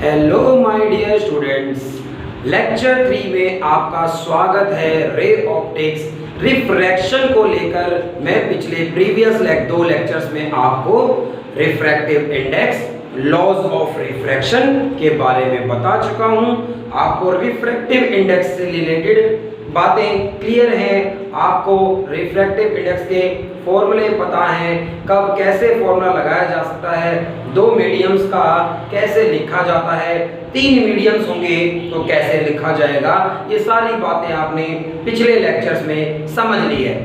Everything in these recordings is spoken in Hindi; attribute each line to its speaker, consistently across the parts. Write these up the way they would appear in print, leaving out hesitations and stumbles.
Speaker 1: Hello my dear students, lecture 3 में आपका स्वागत है। रे ऑप्टिक्स रिफ्रैक्शन को लेकर मैं पिछले प्रीवियस दो लेक्चर्स में आपको refractive index, laws of refraction के बारे में बता चुका हूं। आपको रिफ्रैक्टिव इंडेक्स से रिलेटेड बातें क्लियर हैं, आपको रिफ्रैक्टिव इंडेक्स के फॉर्मूले पता हैं, कब कैसे फॉर्मूला लगाया जा सकता है, दो मीडियम्स का कैसे लिखा जाता है, तीन मीडियम्स होंगे तो कैसे लिखा जाएगा, ये सारी बातें आपने पिछले लेक्चर्स में समझ ली है।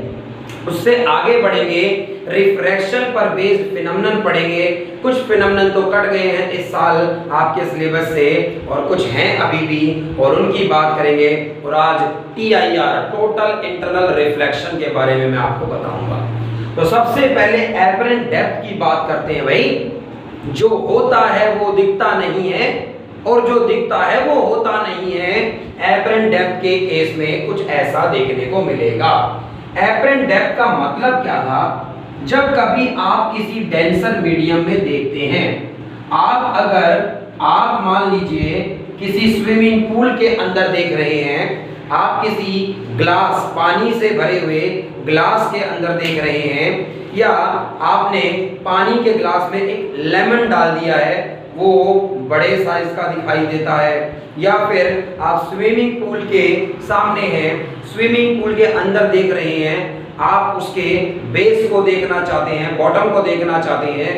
Speaker 1: उससे आगे बढ़ेंगे, रिफ्रैक्शन पर बेस्ड फिनोमेनन पढ़ेंगे। कुछ फिनोमेनन तो कट गए हैं इस साल आपके सिलेबस से और कुछ हैं अभी भी, और उनकी बात करेंगे। और आज TIR टोटल इंटरनल रिफ्लेक्शन के बारे में मैं आपको बताऊंगा। तो सबसे पहले एपरेंट डेप्थ की बात करते हैं। भाई, जो होता है वो दिखता नहीं है और जो दिखता है वो होता नहीं है। एपरेंट डेप्थ के केस में कुछ ऐसा देखने को मिलेगा। एपरेंट डेप्थ का मतलब क्या था? जब कभी आप किसी डेंसर मीडियम में देखते हैं, आप मान लीजिए किसी स्विमिंग पूल के अंदर देख रहे हैं, आप किसी ग्लास, पानी से भरे हुए ग्लास के अंदर देख रहे हैं, या आपने पानी के ग्लास में एक लेमन डाल दिया है, वो बड़े साइज का दिखाई देता है, या फिर आप स्विमिंग पूल के सामने हैं, स्विमिंग पूल के अंदर देख रहे हैं, आप उसके बेस को देखना चाहते हैं, बॉटम को देखना चाहते हैं,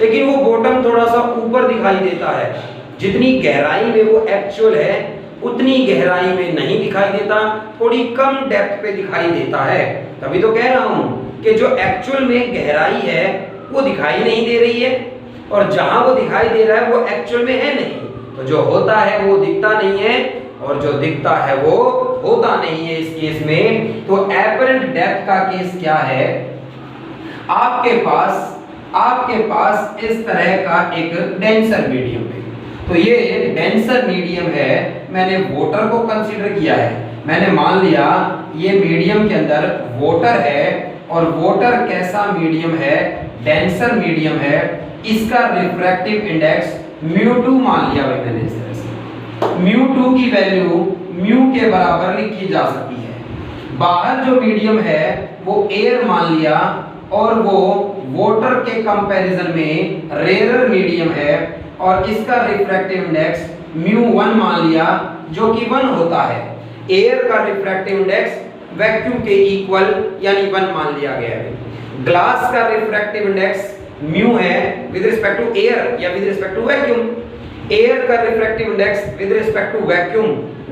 Speaker 1: लेकिन वो बॉटम थोड़ा सा ऊपर दिखाई देता है। जितनी गहराई में वो एक्चुअल है उतनी गहराई में नहीं दिखाई देता, थोड़ी कम डेप्थ पे दिखाई देता है। तभी तो कह रहा हूं कि जो एक्चुअल में गहराई है वो दिखाई नहीं दे रही है, और जहां वो दिखाई दे रहा है वो एक्चुअल में है नहीं। तो जो होता है वो दिखता नहीं है और जो दिखता है वो होता नहीं है इस केस में। तो एपरेंट डेप्थ का केस क्या है? आपके पास इस तरह का एक डेंसर मीडियम है। तो ये डेंसर मीडियम है, मैंने वाटर को कंसीडर किया है। मैंने मान लिया ये मीडियम के अंदर वाटर है, और वाटर कैसा मीडियम है? डेंसर मीडियम है। इसका रिफ्रैक्टिव इंडेक्स μ2 मान लिया भाई मैंने। इस तरह से μ2 की वैल्यू μ के बराबर लिखी जा सकती है। बाहर जो मीडियम है वो एयर मान लिया, और वो वाटर के कंपैरिजन में रेयर मीडियम है, और इसका रिफ्रैक्टिव इंडेक्स μ1 मान लिया, जो कि 1 होता है। एयर का रिफ्रैक्टिव इंडेक्स वैक्यूम के इक्वल यानी 1 मान लिया गया है। ग्लास का रिफ्रैक्टिव इंडेक्स म्यू है विद रिस्पेक्ट टू एयर या with respect to vacuum. Air का refractive index with respect to vacuum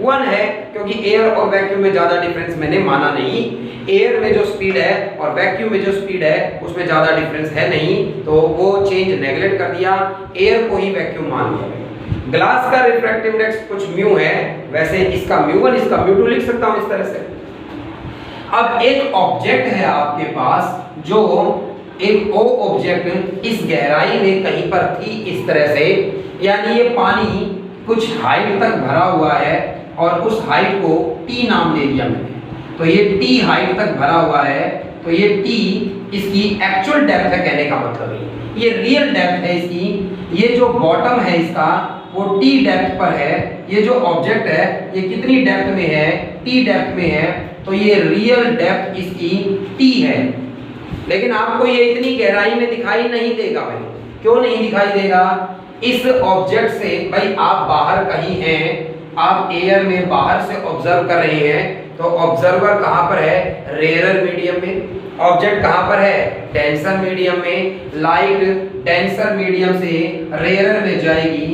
Speaker 1: 1 है, क्योंकि एयर और वैक्यूम में ज्यादा डिफरेंस मैंने माना नहीं। एयर में जो स्पीड है और वैक्यूम में जो स्पीड है उसमें ज्यादा डिफरेंस है नहीं, तो वो चेंज नेगलेक्ट कर दिया, एयर को ही वैक्यूम मान लिया। ग्लास का रिफ्रैक्टिव इंडेक्स कुछ म्यू है, वैसे इसका μ1 इसका μ2 लिख सकता हूं इस तरह से। अब एक ऑब्जेक्ट है आपके पास, जो एक ओ ऑब्जेक्ट इस गहराई में कहीं पर थी इस तरह से, यानी ये पानी कुछ हाइट तक भरा हुआ है और उस हाइट को T नाम दे दिया मैंने। तो ये T हाइट तक भरा हुआ है, तो ये T इसकी एक्चुअल डेप्थ है, कहने का मतलब है ये रियल डेप्थ है इसकी। ये जो बॉटम है इसका वो T डेप्थ पर है। ये जो ऑब्जेक्ट है ये कितनी डेप्थ में है? T डेप्थ में है, तो ये रियल डेप्थ इसकी T है। लेकिन आपको ये इतनी गहराई में दिखाई नहीं देगा भाई। क्यों नहीं दिखाई देगा? इस ऑब्जेक्ट से, भाई आप बाहर कहीं हैं, आप एयर में बाहर से ऑब्जर्व कर रहे हैं, तो ऑब्जर्वर कहां पर है? रेयर मीडियम में। ऑब्जेक्ट कहां पर है? डेंसर मीडियम में। लाइट डेंसर मीडियम से रेयर में जाएगी।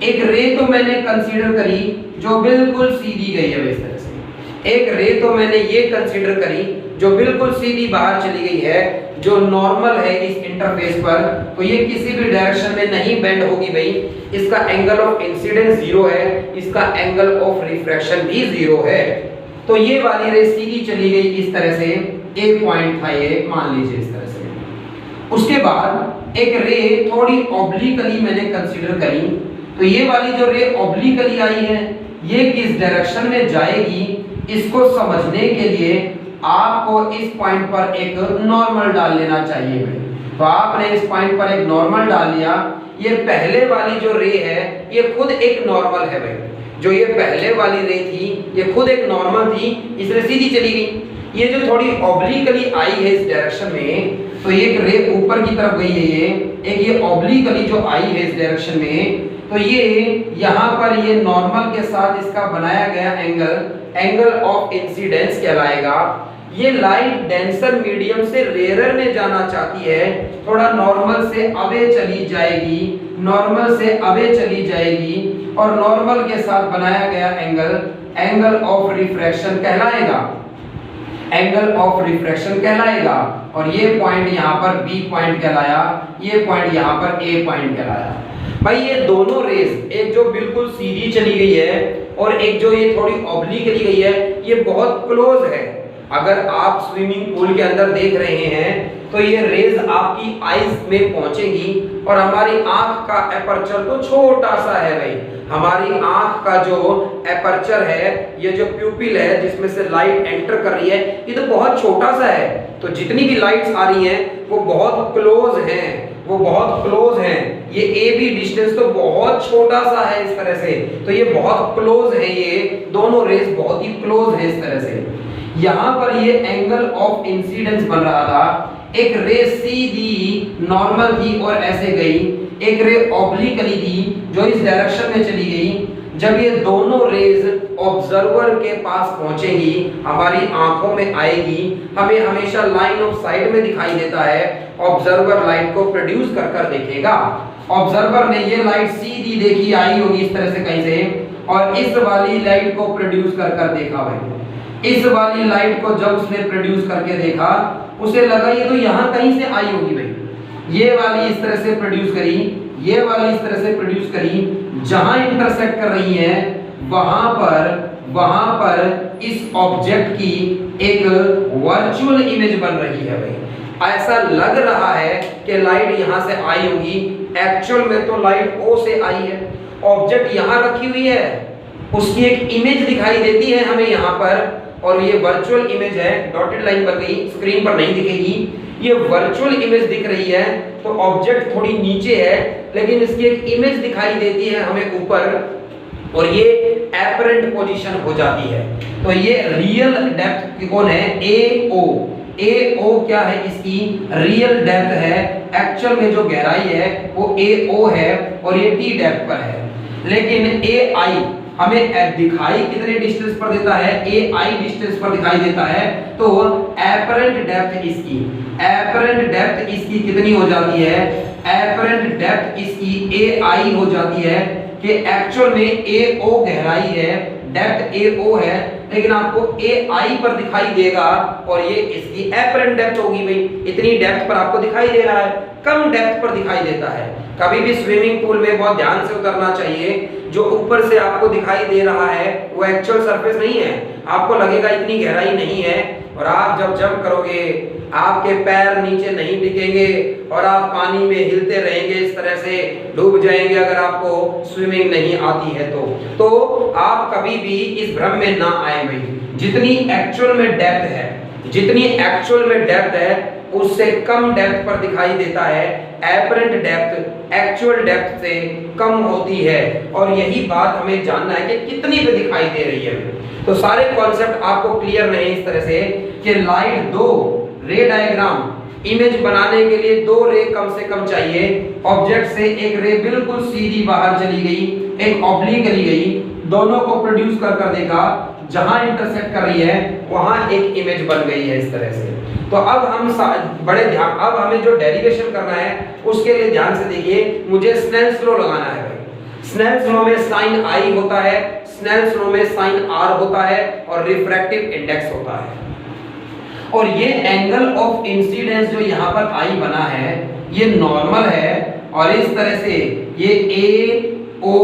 Speaker 1: एक रे तो मैंने कंसीडर करी जो बिल्कुल सीधी गई है इस तरह से। एक रे तो मैंने ये कंसीडर करी जो बिल्कुल सीधी बाहर चली गई है, जो नॉर्मल है इस इंटरफेस पर, तो ये किसी भी डायरेक्शन में नहीं बेंड होगी भाई। इसका एंगल ऑफ इंसिडेंस 0 है, इसका एंगल ऑफ रिफ्रैक्शन भी 0 है। तो ये वाली रे सीधी चली गई इस तरह से, ए पॉइंट था ये, मान लीजिए इस तरह से। उसके बाद एक रे थोड़ी ऑब्लिकली मैंने कंसीडर करी, तो ये वाली जो रे ऑब्लिकली आई है ये किस डायरेक्शन में जाएगी, इसको समझने के लिए आपको इस पॉइंट पर एक नॉर्मल डाल लेना चाहिए। तो आपने इस पॉइंट पर एक नॉर्मल डाल लिया। ये पहले वाली जो रे है ये खुद एक नॉर्मल है भाई, जो ये पहले वाली रे थी ये खुद एक नॉर्मल थी, इसलिए सीधी चली गई। ये जो थोड़ी ऑब्लिकली आई है इस डायरेक्शन में, तो एक रे ऊपर की तरफ गई है, ये एक ये ऑब्लिकली जो आई है इस डायरेक्शन में, तो ये यहाँ पर ये नॉर्मल के साथ इसका बनाया गया एंगल ऑफ इंसिडेंस कहलाएगा। ये लाइट डेंसर मीडियम से रेयर में जाना चाहती है, थोड़ा नॉर्मल से अवे चली जाएगी, नॉर्मल से अवे चली जाएगी, और नॉर्मल के साथ बनाया गया एंगल ऑफ रिफ्रैक्शन कहलाएगा, एंगल ऑफ रिफ्रैक्शन कहलाएगा। और ये पॉइंट यहाँ पर बी पॉइंट कहलाया, ये पॉइंट यहाँ पर ए पॉइंट कहलाया। भाई ये दोनों रेस, एक जो बिल्कुल सीधी चली गई है और एक जो ये थोड़ी ऑब्लिक चली गई है, ये बहुत क्लोज है। अगर आप स्विमिंग पूल के अंदर देख रहे हैं तो ये रेज आपकी आईज में पहुंचेगी, और हमारी आंख का एपर्चर तो छोटा सा है भाई, हमारी आंख का जो एपर्चर है, ये जो प्यूपिल है जिसमें से लाइट एंटर कर रही है, ये तो बहुत छोटा सा है। तो जितनी भी लाइट्स आ रही हैं वो बहुत क्लोज हैं, वो बहुत क्लोज हैं। ये ए बी डिस्टेंस तो बहुत छोटा सा है इस तरह से, तो ये बहुत क्लोज है, ये दोनों रेस बहुत ही क्लोज है इस तरह से। यहाँ पर ये एंगल ऑफ इंसिडेंस बन रहा था, एक रे सीधी नॉर्मल थी और ऐसे गई, एक रे ऑब्लिकली थी जो इस डायरेक्शन में चली गई। जब ये दोनों रेज ऑब्जर्वर के पास पहुंचेगी, हमारी आंखों में आएगी, हमें हमेशा लाइन ऑफ साइट में दिखाई देता है, ऑब्जर्वर लाइट को प्रोड्यूस कर देखेगा। ऑब्जर्वर ने ये लाइट सीधी देखी, आई होगी इस तरह से कहीं से, और इस वाली लाइट को प्रोड्यूस कर देखा भाई। इस वाली लाइट को जब उसने प्रोड्यूस करके देखा, उसे लगा ये तो यहाँ कहीं से आई होगी भाई। ये वाली इस तरह से प्रोड्यूस करी, ये वाली इस तरह से प्रोड्यूस करी, जहां इंटरसेक्ट कर रही है वहां पर इस ऑब्जेक्ट की एक वर्चुअल इमेज बन रही है भाई। ऐसा लग रहा है कि लाइट यहां से आई होगी, एक्चुअल में तो लाइट ओ से आई है। ऑब्जेक्ट यहां रखी हुई है, उसकी एक इमेज दिखाई देती है हमें यहाँ पर, और ये वर्चुअल इमेज है, डॉटेड लाइन बन गई, स्क्रीन पर नहीं दिखेगी। ये वर्चुअल इमेज दिख रही है, तो ऑब्जेक्ट थोड़ी नीचे है लेकिन इसकी एक इमेज दिखाई देती है हमें ऊपर, और ये एपरेंट पोजीशन हो जाती है। तो ये रियल डेप्थ कौन है? ए ओ क्या है? इसकी रियल डेप्थ है, एक्चुअल में जो गहराई है वो ए ओ है, और ये टी डेप्थ पर है। लेकिन ए आई हमें दिखाई कितने डिस्टेंस पर देता है? ए आई डिस्टेंस पर दिखाई देता है। तो एपरेंट डेप्थ इसकी कितनी हो जाती है? एपरेंट डेप्थ इसकी ए आई हो जाती है, कि एक्चुअल में ए ओ गहराई है, डेप्थ ए ओ है, लेकिन आपको ए आई पर दिखाई देगा, और ये इसकी एपरेंट डेप्थ होगी भाई। इतनी डेप्थ पर आपको दिखाई दे रहा है, कम डेप्थ पर दिखाई देता है। कभी भी स्विमिंग पूल में बहुत ध्यान से उतरना चाहिए। जो ऊपर से आपको दिखाई दे रहा है वो एक्चुअल सरफेस नहीं है, आपको लगेगा इतनी गहराई नहीं है, और आप जब जंप करोगे आपके पैर नीचे नहीं टिकेंगे और आप पानी में हिलते रहेंगे, इस तरह से डूब जाएंगे अगर आपको स्विमिंग नहीं आती है तो आप कभी भी इस भ्रम में ना आए भाई। जितनी एक्चुअल में डेप्थ है उससे कम डेप्थ पर दिखाई देता है, एपरेंट डेप्थ एक्चुअल डेप्थ से कम होती है, और यही बात हमें जानना है कि कितनी पे दिखाई दे रही है। तो सारे कॉन्सेप्ट आपको क्लियर नहीं इस तरह से कि लाइट दो रे डायग्राम इमेज बनाने के लिए दो रे कम से कम चाहिए। ऑब्जेक्ट से एक रे बिल्कुल सीधी बाहर चली गई, एक ऑब्लिकली गई, दोनों को प्रोड्यूस कर देखा, जहां इंटरसेक्ट कर रही है वहां एक इमेज बन गई है इस तरह से। तो अब हम अब हमें जो डेरिवेशन करना है उसके लिए ध्यान से देखिए, मुझे स्नेल्स लॉ लगाना है भाई। स्नेल्स लॉ में साइन आई होता है, स्नेल्स लॉ में साइन आर होता है, और रिफ्रैक्टिव इंडेक्स होता है। और ये एंगल ऑफ इंसिडेंस जो यहाँ पर आई बना है ये नॉर्मल है, और इस तरह से ये ए ओ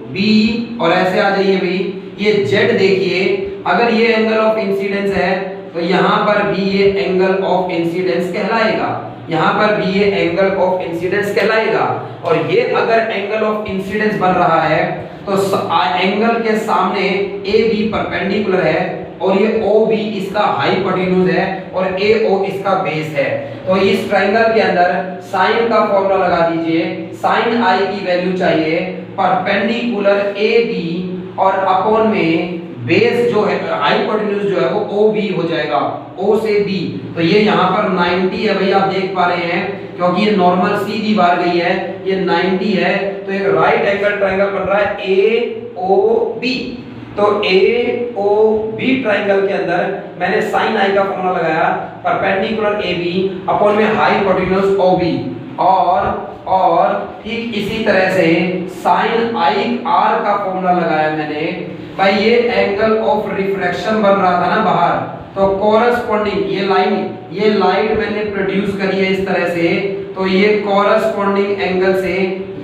Speaker 1: बी और ऐसे आ जाइए भाई। ये जेड देखिए, अगर ये एंगल ऑफ इंसिडेंस है तो यहाँ पर भी ये एंगल ऑफ इंसिडेंस कहलाएगा, यहाँ पर भी ये एंगल ऑफ इंसिडेंस कहलाएगा। और ये अगर एंगल ऑफ इंसिडेंस बन रहा है तो एंगल के सामने ए बी परपेंडिकुलर है, और ये ओ बी इसका हाइपोटेन्यूज है और ए ओ इसका बेस है। तो इस ट्रायंगल के अंदर साइन का फॉर्मूला लगा दीजिए। साइन आई की वैल्यू चाहिए परपेंडिकुलर ए बी और अपॉन में बेस जो है हाइपोटेन्यूज जो है वो ओ बी हो जाएगा, ओ से बी। तो ये यहाँ पर 90 है भाई, आप देख पा रहे हैं क्योंकि ये नॉर्मल सीधी बार गई है, ये 90 है। तो एक राइट एंगल ट्रायंगल बन रहा है ए ओ बी। तो ए ओ बी ट्रायंगल के अंदर मैंने साइन आई का फॉर्मूला लगाया परपेंडिकुलर ए बी अपॉन में हाइपोटेन्यूज ओ बी, और ठीक इसी तरह से साइन आई आर का फॉर्मूला लगाया मैंने। भाई ये एंगल ऑफ रिफ्रैक्शन बन रहा था ना बाहर, तो कोरस्पॉन्डिंग ये लाइट मैंने प्रोड्यूस करी है इस तरह से, तो ये कोरस्पॉन्डिंग एंगल से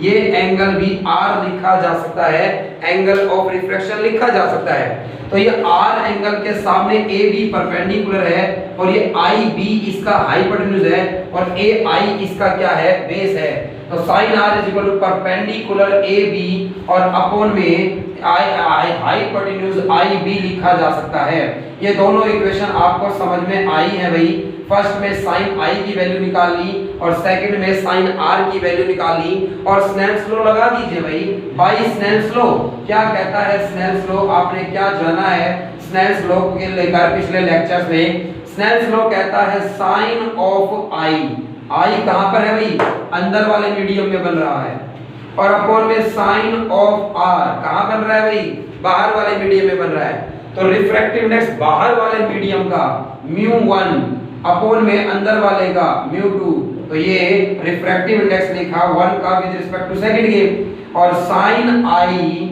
Speaker 1: ये एंगल भी आर लिखा जा सकता है, एंगल ऑफ रिफ्रैक्शन लिखा जा सकता है। तो ये आर एंगल के सामने ए बी परपेंडिकुलर है और ये आई बी इसका हाइपोटेन्यूज है और ए आई इसका क्या है, बेस है। तो sine R is equal to perpendicular A B और अपॉन में आई हाइपोटेन्यूज आई बी लिखा जा सकता है। ये दोनों इक्वेशन आपको समझ में आई है भाई। फर्स्ट में साइन आई की वैल्यू निकाल ली और सेकंड में साइन आर की वैल्यू निकाल ली और स्नेल्स लॉ लगा दीजिए भाई स्नेल्स लॉ क्या कहता है? स्नेल्स लॉ आपने क्या जाना है स्नेल्स लॉ के लेकर पिछले लेक्चर्स में? स्नेल्स लॉ कहता है साइन ऑफ आई कहां पर है भाई? अंदर वाले मीडियम में बन रहा है, और अपॉन में साइन ऑफ आर कहां बन रहा है भाई? बाहर वाले मीडियम में बन रहा है। तो रिफ्रैक्टिव इंडेक्स बाहर वाले मीडियम का μ1 अपॉन में अंदर वाले का μ2। तो ये रिफ्रैक्टिव इंडेक्स लिखा 1 का with respect to second game, और साइन आई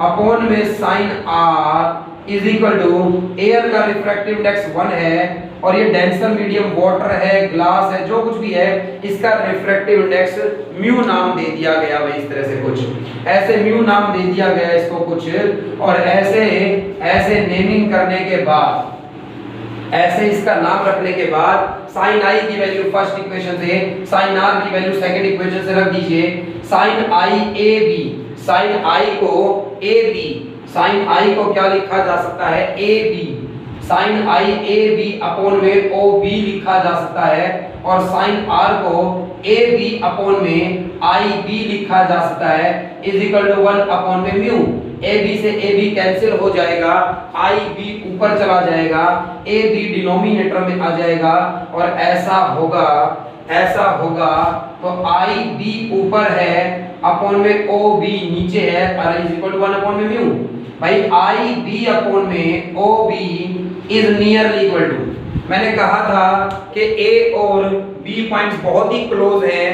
Speaker 1: अपॉन में sine R is equal to air का रिफ्रैक्टिव इंडेक्स 1 है और ये डेंसर मीडियम वाटर है, ग्लास है, जो कुछ भी है, इसका रिफ्रैक्टिव इंडेक्स म्यू नाम दे दिया गया भाई। इस तरह से कुछ ऐसे म्यू नाम दे दिया गया इसको कुछ, और ऐसे नेमिंग करने के बाद, ऐसे इसका नाम रखने के बाद साइन आई की वैल्यू फर्स्ट इक्वेशन से, साइन आर की वैल्यू सेकंड इक्वेशन से रख दीजिए। Sine I A B, sine I को ए बी, साइन आई को क्या लिखा जा सकता है? A B. Sine I A B upon में ओ बी लिखा जा सकता है, और साइन आर को ए बी अपॉन में आई बी लिखा जा सकता है इज इक्वल टू 1 अपॉन में म्यू। ए बी से ए बी कैंसिल हो जाएगा, आई बी ऊपर चला जाएगा, ए बी डिनोमिनेटर में आ जाएगा, और ऐसा होगा तो आई बी ऊपर है अपॉन में ओ बी नीचे है, और इज इक्वल टू 1 अपॉन में म्यू। भाई आई बी अपॉन में O B is nearly equal to, मैंने कहा था कि ए और बी पॉइंट्स बहुत ही क्लोज हैं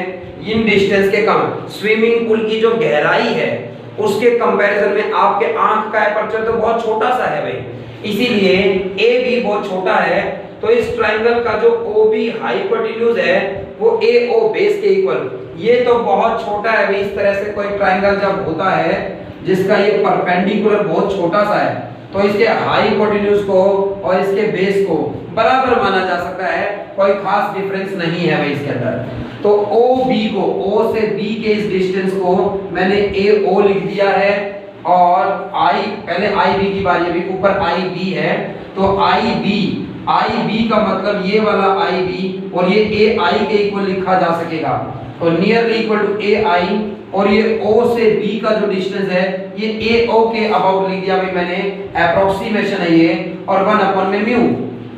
Speaker 1: इन डिस्टेंस के कम। स्विमिंग पूल की जो गहराई है उसके कंपैरिजन में आपके आंख का एपर्चर तो बहुत छोटा सा है भाई, इसीलिए ए बी बहुत छोटा है। तो इस ट्रायंगल का जो ओ बी हाइपोटेन्यूज है वो ए ओ बेस के इक्वल, ये तो बहुत छोटा है भाई। इस तरह से कोई ट्रायंगल जब होता है जिसका ये परपेंडिकुलर बहुत छोटा सा है, तो इसके हाइपोटेन्यूज को और इसके बेस को बराबर माना जा सकता है, कोई खास डिफरेंस नहीं है भाई इसके अंदर। तो ओ बी को, ओ से बी के इस डिस्टेंस को मैंने ए ओ लिख दिया है, और आई पहले आई बी की बारी है, ऊपर आई बी है, तो आई बी का मतलब ये वाला आई बी और ये ए आई के इक्वल लिखा जा सकेगा, तो नियरली इक्वल टू ए आई, और ये O से B का जो डिस्टेंस है ये AO के अबाउट लिख दिया भाई मैंने, अप्रोक्सीमेशन है ये, और 1 अपॉन में म्यू।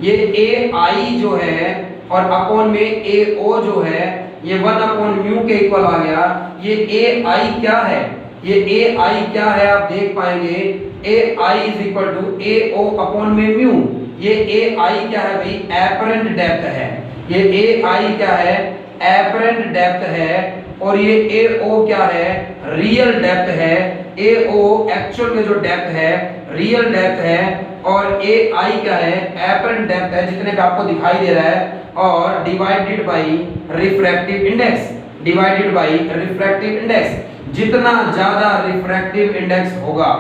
Speaker 1: ये AI जो है और अपॉन में AO जो है ये 1 अपॉन म्यू के इक्वल आ गया। ये AI क्या है? ये AI क्या है आप देख पाएंगे, AI is equal to AO upon में म्यू। ये AI क्या है भाई? एपरेंट डेप्थ है। ये AI क्या है? एपरेंट डेप्थ है, और ये AO क्या है? रियल डेप्थ है। AO एक्चुअल में जो डेप्थ है रियल डेप्थ है, और AI क्या है? एपरेंट डेप्थ है, जितने पे आपको दिखाई दे रहा है, और divided by refractive index, divided by refractive index. जितना ज्यादा रिफ्रैक्टिव इंडेक्स होगा,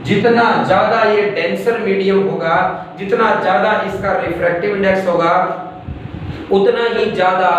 Speaker 1: जितना ज्यादा ये डेंसर मीडियम होगा, जितना ज्यादा इसका रिफ्रैक्टिव इंडेक्स होगा, उतना ही ज्यादा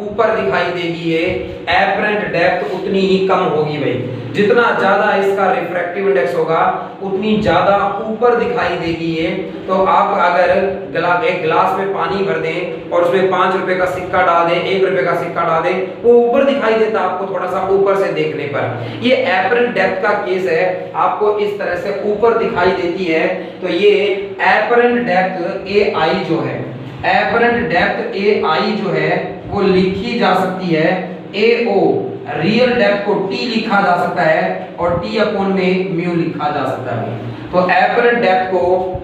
Speaker 1: ऊपर दिखाई देगी ये, एपरेंट डेप्थ उतनी ही कम होगी भाई। जितना ज्यादा इसका रिफ्रैक्टिव इंडेक्स होगा उतनी ज्यादा ऊपर दिखाई देगी ये। तो आप अगर एक गिलास में पानी भर दें और उसमें 5 रुपए का सिक्का डाल दें, 1 रुपए का सिक्का डाल दें, वो ऊपर दिखाई देता आपको थोड़ा सा ऊपर से देखने पर। ये एपरेंट डेप्थ का केस है, आपको इस तरह से ऊपर दिखाई देती है। तो ये एपरेंट डेप्थ AI जो है, एपरेंट डेप्थ AI जो है वो लिखी जा सकती है AO, रियल डेप्थ को T लिखा जा सकता है और T अपॉन में म्यू लिखा जा सकता है। तो एपरेंट डेप्थ को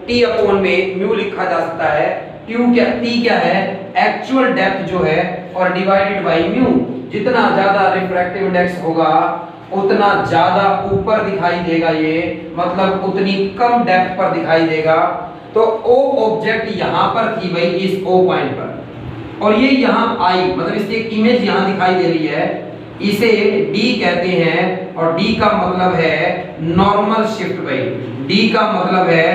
Speaker 1: T अपॉन में म्यू लिखा जा सकता है। T क्या है? एक्चुअल डेप्थ जो है और डिवाइडेड बाय म्यू। जितना ज्यादा रिफ्रैक्टिव इंडेक्स होगा उतना ज्यादा ऊपर दिखाई देगा ये, मतलब उतनी कम डेप्थ पर दिखाई देगा। तो O ऑब्जेक्ट यहां पर थी भाई, इस O पॉइंट पर, और ये यहाँ I, मतलब इसकी एक इमेज यहाँ दिखाई दे रही है, इसे D कहते हैं। और D का मतलब है नॉर्मल शिफ्ट भाई, D का मतलब है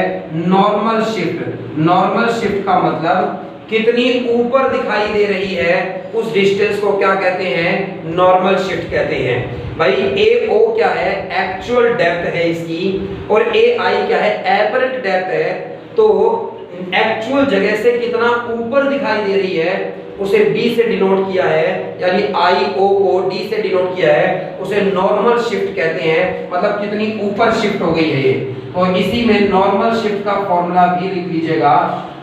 Speaker 1: नॉर्मल शिफ्ट। नॉर्मल शिफ्ट का मतलब कितनी ऊपर दिखाई दे रही है उस डिस्टेंस को क्या कहते हैं? नॉर्मल शिफ्ट कहते हैं भाई। AO क्या है? एक्चुअल डेप्थ है इसकी, और AI क्या है? एपरेंट डेप्थ है। तो एक्चुअल जगह से कितना ऊपर दिखाई दे रही है उसे D से डिनोट किया है, यानी IO को D से डिनोट किया है, उसे नॉर्मल शिफ्ट कहते हैं। मतलब कितनी ऊपर शिफ्ट हो गई है ये। तो इसी में नॉर्मल शिफ्ट का फॉर्मूला भी लिख लीजिएगा।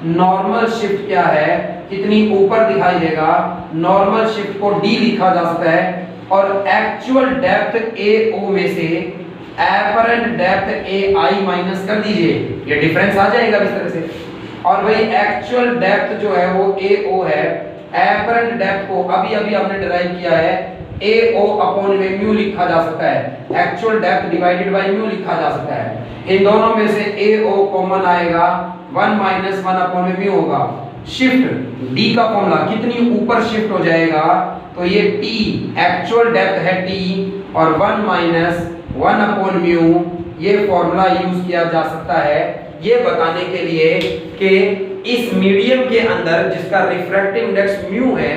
Speaker 1: नॉर्मल शिफ्ट क्या है? कितनी ऊपर दिखाई देगा। नॉर्मल शिफ्ट को D लिखा जा सकता है, और एक्चुअल डेप्थ AO में से एपरेंट डेप्थ AI माइनस कर दीजिए, ये डिफरेंस आ जाएगा इस तरह से। और भाई एक्चुअल डेप्थ जो है वो AO है, एपरेंट डेप्थ को अभी अभी हमने डिराइव किया है, AO अपॉन में म्यू लिखा जा सकता है। Actual depth divided by mu लिखा जा सकता है। इन दोनों में से AO कॉमन आएगा, 1 माइनस 1 अपॉन में म्यू होगा। शिफ्ट D का फॉर्मूला कितनी ऊपर शिफ्ट हो जाएगा, तो ये T एक्चुअल डेप्थ है T, और 1 माइनस 1 अपॉन म्यू, ये फॉर्मूला यूज किया जा सकता है ये बताने के लिए कि इस मीडियम के अंदर जिसका रिफ्रैक्टिव इंडेक्स म्यू है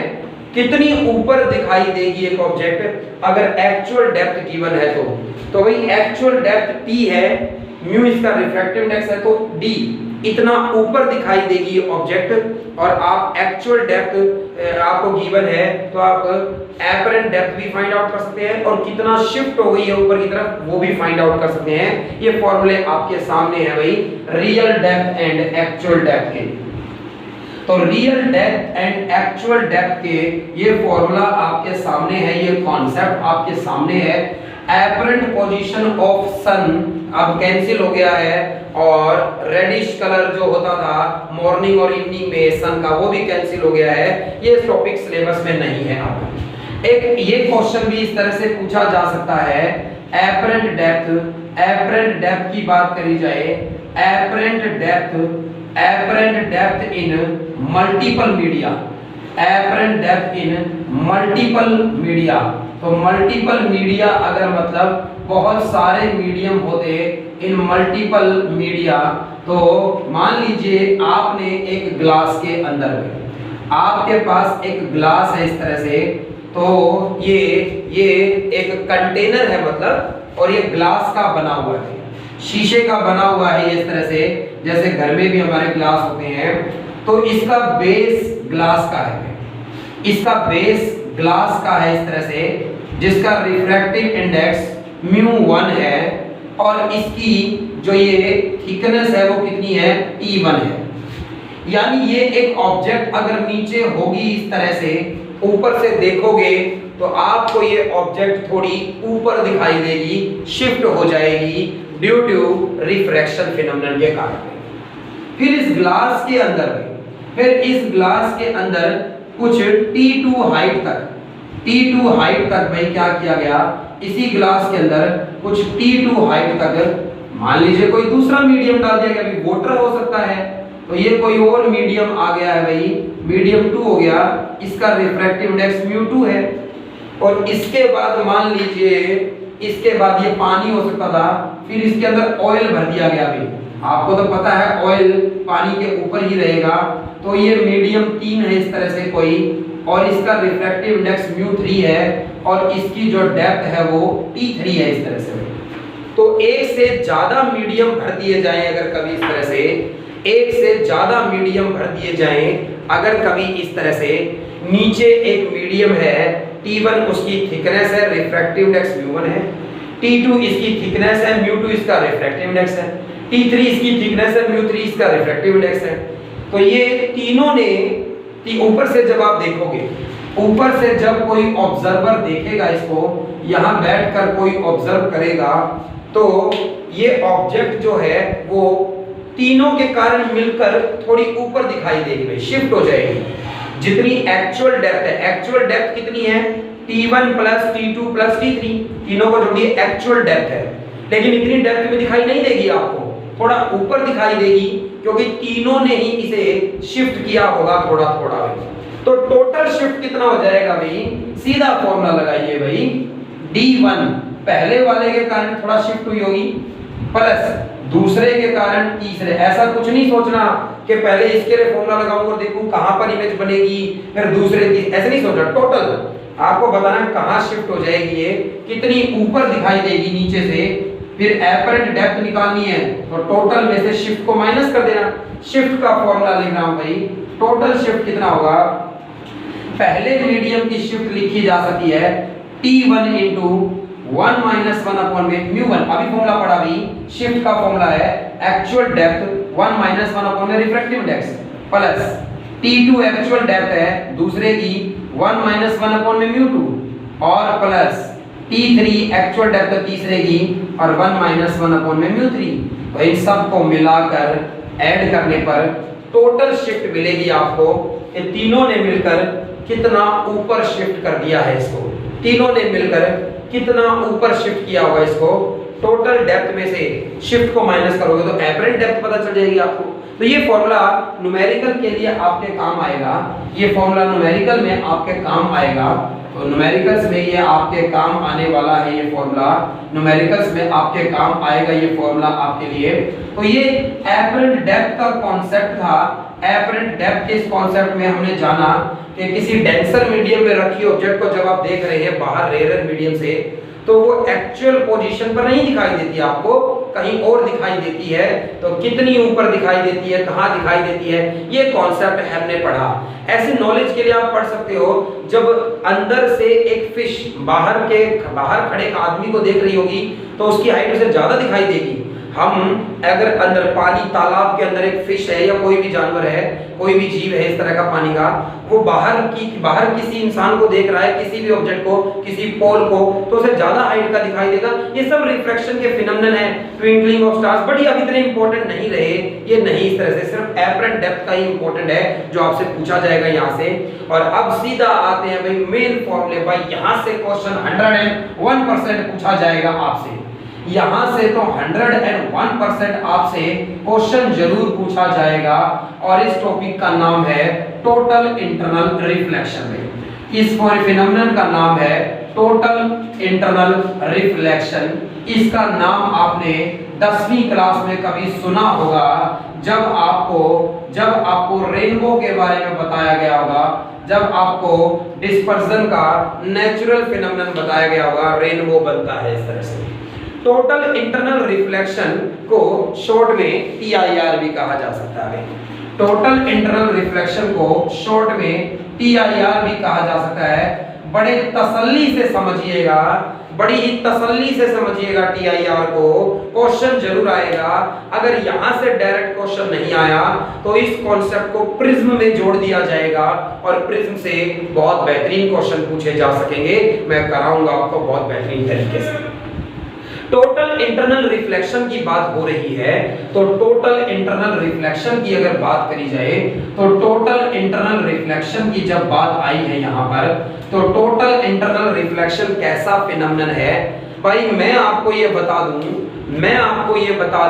Speaker 1: कितनी ऊपर दिखाई देगी एक ऑब्जेक्ट अगर एक्चुअल डेप्थ गिवन है। तो भाई एक्चुअल डेप्थ T है, म्यू इसका रिफ्रैक्टिव इंडेक्स है, तो D इतना ऊपर दिखाई देगी ऑब्जेक्ट। और आप एक्चुअल डेप्थ आपको गिवन है तो आप एपरेंट डेप्थ भी फाइंड आउट कर सकते हैं, और कितना शिफ्ट हो गई है ऊपर की तरफ वो भी फाइंड आउट कर सकते हैं। ये फॉर्मूले आपके सामने है भाई, real depth and actual depth के। तो real depth and actual depth के ये फॉर्मूला आपके सामने है, ये कॉन्सेप्ट आपके सामने है। एपरेंट पोजीशन ऑफ सन अब कैंसिल हो गया है, और रेडिश कलर जो होता था मॉर्निंग और इवनिंग में सन का वो भी कैंसिल हो गया है। ये टॉपिक सिलेबस में नहीं है। अब एक ये क्वेश्चन भी इस तरह से पूछा जा सकता है, एपरेंट डेप्थ की बात करी जाए, apparent depth in multiple media, apparent depth in multiple media. तो मल्टीपल मीडिया अगर मतलब बहुत सारे मीडियम होते इन मल्टीपल मीडिया, तो मान लीजिए आपने एक ग्लास के अंदर में, आपके पास एक ग्लास है इस तरह से, तो ये एक कंटेनर है मतलब, और ये ग्लास का बना हुआ है, शीशे का बना हुआ है ये इस तरह से, जैसे घर में भी हमारे ग्लास होते हैं। तो इसका बेस ग्लास का है, इसका बेस ग्लास का है इस तरह से, जिसका रिफ्रैक्टिव इंडेक्स μ1 है, और इसकी जो ये थिकनेस है वो कितनी है? T1 है। यानी ये एक ऑब्जेक्ट अगर नीचे होगी इस तरह से, ऊपर से देखोगे तो आपको ये ऑब्जेक्ट थोड़ी ऊपर दिखाई देगी, शिफ्ट हो जाएगी ड्यू टू रिफ्रैक्शन फिनोमेनन के कारण। फिर इस ग्लास के अंदर कुछ T2 हाइट तक भाई क्या किया गया, इसी ग्लास के अंदर कुछ T2 हाइट तक, मान लीजिए कोई दूसरा मीडियम डाल दिया गया, अभी वाटर हो सकता है, तो ये कोई और मीडियम आ गया है भाई, मीडियम 2 हो गया, इसका रिफ्रैक्टिव इंडेक्स μ2 है। और इसके बाद मान लीजिए इसके बाद ये पानी हो सकता था, फिर इसके अंदर ऑयल भर दिया गया। अभी आपको तो पता है ऑयल पानी के ऊपर ही रहेगा, तो ये मीडियम 3 है इस तरह से कोई, और इसका रिफ्रैक्टिव इंडेक्स μ3 है और इसकी जो डेप्थ है वो t3 है इस तरह से। तो एक से ज्यादा मीडियम भर दिए जाएं अगर कभी इस तरह से, एक से ज्यादा मीडियम भर दिए जाएं अगर कभी इस तरह से, नीचे एक मीडियम है T1 उसकी थिकनेस है, रिफ्रैक्टिव इंडेक्स μ1 है, T2 इसकी थिकनेस है, μ2 इसका रिफ्रैक्टिव इंडेक्स है, T3 इसकी थिकनेस है, μ3 इसका रिफ्रैक्टिव इंडेक्स है। तो ये तीनों ने ऊपर से जब आप देखोगे, ऊपर से जब कोई ऑब्जर्वर देखेगा इसको, यहाँ बैठकर कोई ऑब्जर्व करेगा तो ये ऑब्जेक्ट जो है वो तीनों के कारण मिलकर थोड़ी ऊपर दिखाई देगी भाई, शिफ्ट हो जाएगी। जितनी एक्चुअल डेप्थ है, एक्चुअल डेप्थ कितनी है T1 plus T2 plus T3, तीनों को जोड़िए एक्चुअल डेप्थ है, लेकिन इतनी डेप्थ में दिखाई नहीं देगी आपको, थोड़ा ऊपर दिखाई देगी क्योंकि तीनों ने ही इसे शिफ्ट किया होगा थोड़ा थोड़ा भाई। तो टोटल शिफ्ट कितना हो जाएगा भाई, सीधा फॉर्मूला लगाइए भाई, D1 पहले वाले के कारण थोड़ा शिफ्ट हुई होगी प्लस दूसरे के कारण तीसरे। ऐसा कुछ नहीं सोचना कि पहले इसके लिए फॉर्मूला लगाऊंगा और देखूं कहां पर इमेज बनेगी, फिर दूसरे ऐसे नहीं सोचना। टोटल आपको बताना कहां शिफ्ट हो जाएगी, ये कितनी ऊपर दिखाई देगी नीचे से, फिर एपरेंट डेप्थ निकालनी है तो टोटल में से शिफ्ट को माइनस कर देना। शिफ्ट का फॉर्मूला लिख रहा हूं भाई, टोटल शिफ्ट कितना होगा, पहले मीडियम की शिफ्ट लिखी जा सकती है T1 into 1 minus 1 upon में μ1, अभी फॉर्मूला पढ़ा भी, शिफ्ट का फॉर्मूला है एक्चुअल डेप्थ 1 minus 1 upon में refractive index plus T2 actual depth है दूसरे की 1 minus 1 upon में μ2 और प्लस T3 एक्चुअल डेप्थ तीसरे की और 1 minus 1 upon में μ3। तो इन सब को मिलाकर ऐड करने पर टोटल शिफ्ट मिलेगी आपको। ये तीनों ने मिलकर कितना ऊपर शिफ्ट कर दिया है इसको, तीनों ने मिलकर कितना ऊपर शिफ्ट किया होगा इसको। टोटल डेप्थ में से शिफ्ट को माइनस करोगे तो एपरेंट डेप्थ पता चल जाएगी आपको। तो ये फॉर्मूला न्यूमेरिकल के लिए आपके काम आएगा, ये फॉर्मूला न्यूमेरिकल में आपके काम आएगा। तो न्यूमेरिकल्स में ये आपके काम आने वाला है, ये फॉर्मूला न्यूमेरिकल्स में आपके काम आएगा ये फॉर्मूला आपके लिए। तो ये एपरेंट डेप्थ का कॉन्सेप्ट था। एपरेंट डेप्थ के इस कॉन्सेप्ट में हमने जाना कि किसी डेंसर मीडियम में रखी ऑब्जेक्ट को जब आप देख रहे हैं बाहर रेयर मीडियम से, तो वो एक्चुअल पोजीशन पर नहीं दिखाई देती, आपको कहीं और दिखाई देती है। तो कितनी ऊपर दिखाई देती है, कहां दिखाई देती है, ये कॉन्सेप्ट हमने पढ़ा। ऐसे नॉलेज के लिए आप पढ़ सकते हो, जब अंदर से एक फिश बाहर खड़े एक आदमी को देख रही होगी तो उसकी हाइट उसे ज्यादा दिखाई देगी। हम अगर अंदर पानी तालाब के अंदर एक फिश है या कोई भी जानवर है, कोई भी जीव है इस तरह का पानी का, वो बाहर किसी इंसान को देख रहा है, किसी भी ऑब्जेक्ट को, किसी पोल को, तो उसे ज्यादा हाइट का दिखाई देगा। ये सब रिफ्रैक्शन के फिनोमेनन है, ट्विंकलिंग ऑफ स्टार्स, बट ये अभी इतने इंपॉर्टेंट नहीं रहे, ये नहीं इस तरह से, सिर्फ एपरेंट डेप्थ का ही इंपॉर्टेंट है जो आपसे पूछा जाएगा यहाँ से। और अब सीधा आते हैं भाई मेन फॉर्मूले। भाई यहाँ से क्वेश्चन 101% पूछा जाएगा आपसे, यहां से तो 101% आपसे क्वेश्चन जरूर पूछा जाएगा। और इस टॉपिक का नाम है टोटल इंटरनल रिफ्लेक्शन। इस फिनोमेनन का नाम है टोटल इंटरनल रिफ्लेक्शन। इसका नाम आपने 10वीं क्लास में कभी सुना होगा, जब आपको रेनबो के बारे में बताया गया होगा, जब आपको डिस्पर्जन का नेचुरल फिनोमेनन बताया गया होगा, रेनबो बनता है इस तरह से। टोटल इंटरनल रिफ्लेक्शन को शॉर्ट में TIR भी कहा जा सकता है। टोटल इंटरनल रिफ्लेक्शन को शॉर्ट में TIR भी कहा जा सकता है। बड़े तसल्ली से समझिएगा, बड़ी ही तसल्ली से समझिएगा TIR को, क्वेश्चन जरूर आएगा। अगर यहां से डायरेक्ट क्वेश्चन नहीं आया तो इस कॉन्सेप्ट को प्रिज्म में जोड़ दिया जाएगा और प्रिज्म से बहुत बेहतरीन क्वेश्चन पूछे जा सकेंगे। मैं कराऊंगा आपको बहुत बेहतरीन तरीके से। टोटल इंटरनल रिफ्लेक्शन की बात हो रही है, तो टोटल इंटरनल रिफ्लेक्शन की अगर बात करी जाए, तो टोटल इंटरनल रिफ्लेक्शन की जब बात आई है यहाँ पर, तो टोटल इंटरनल रिफ्लेक्शन कैसा फिनोमेनन है भाई, मैं आपको ये बता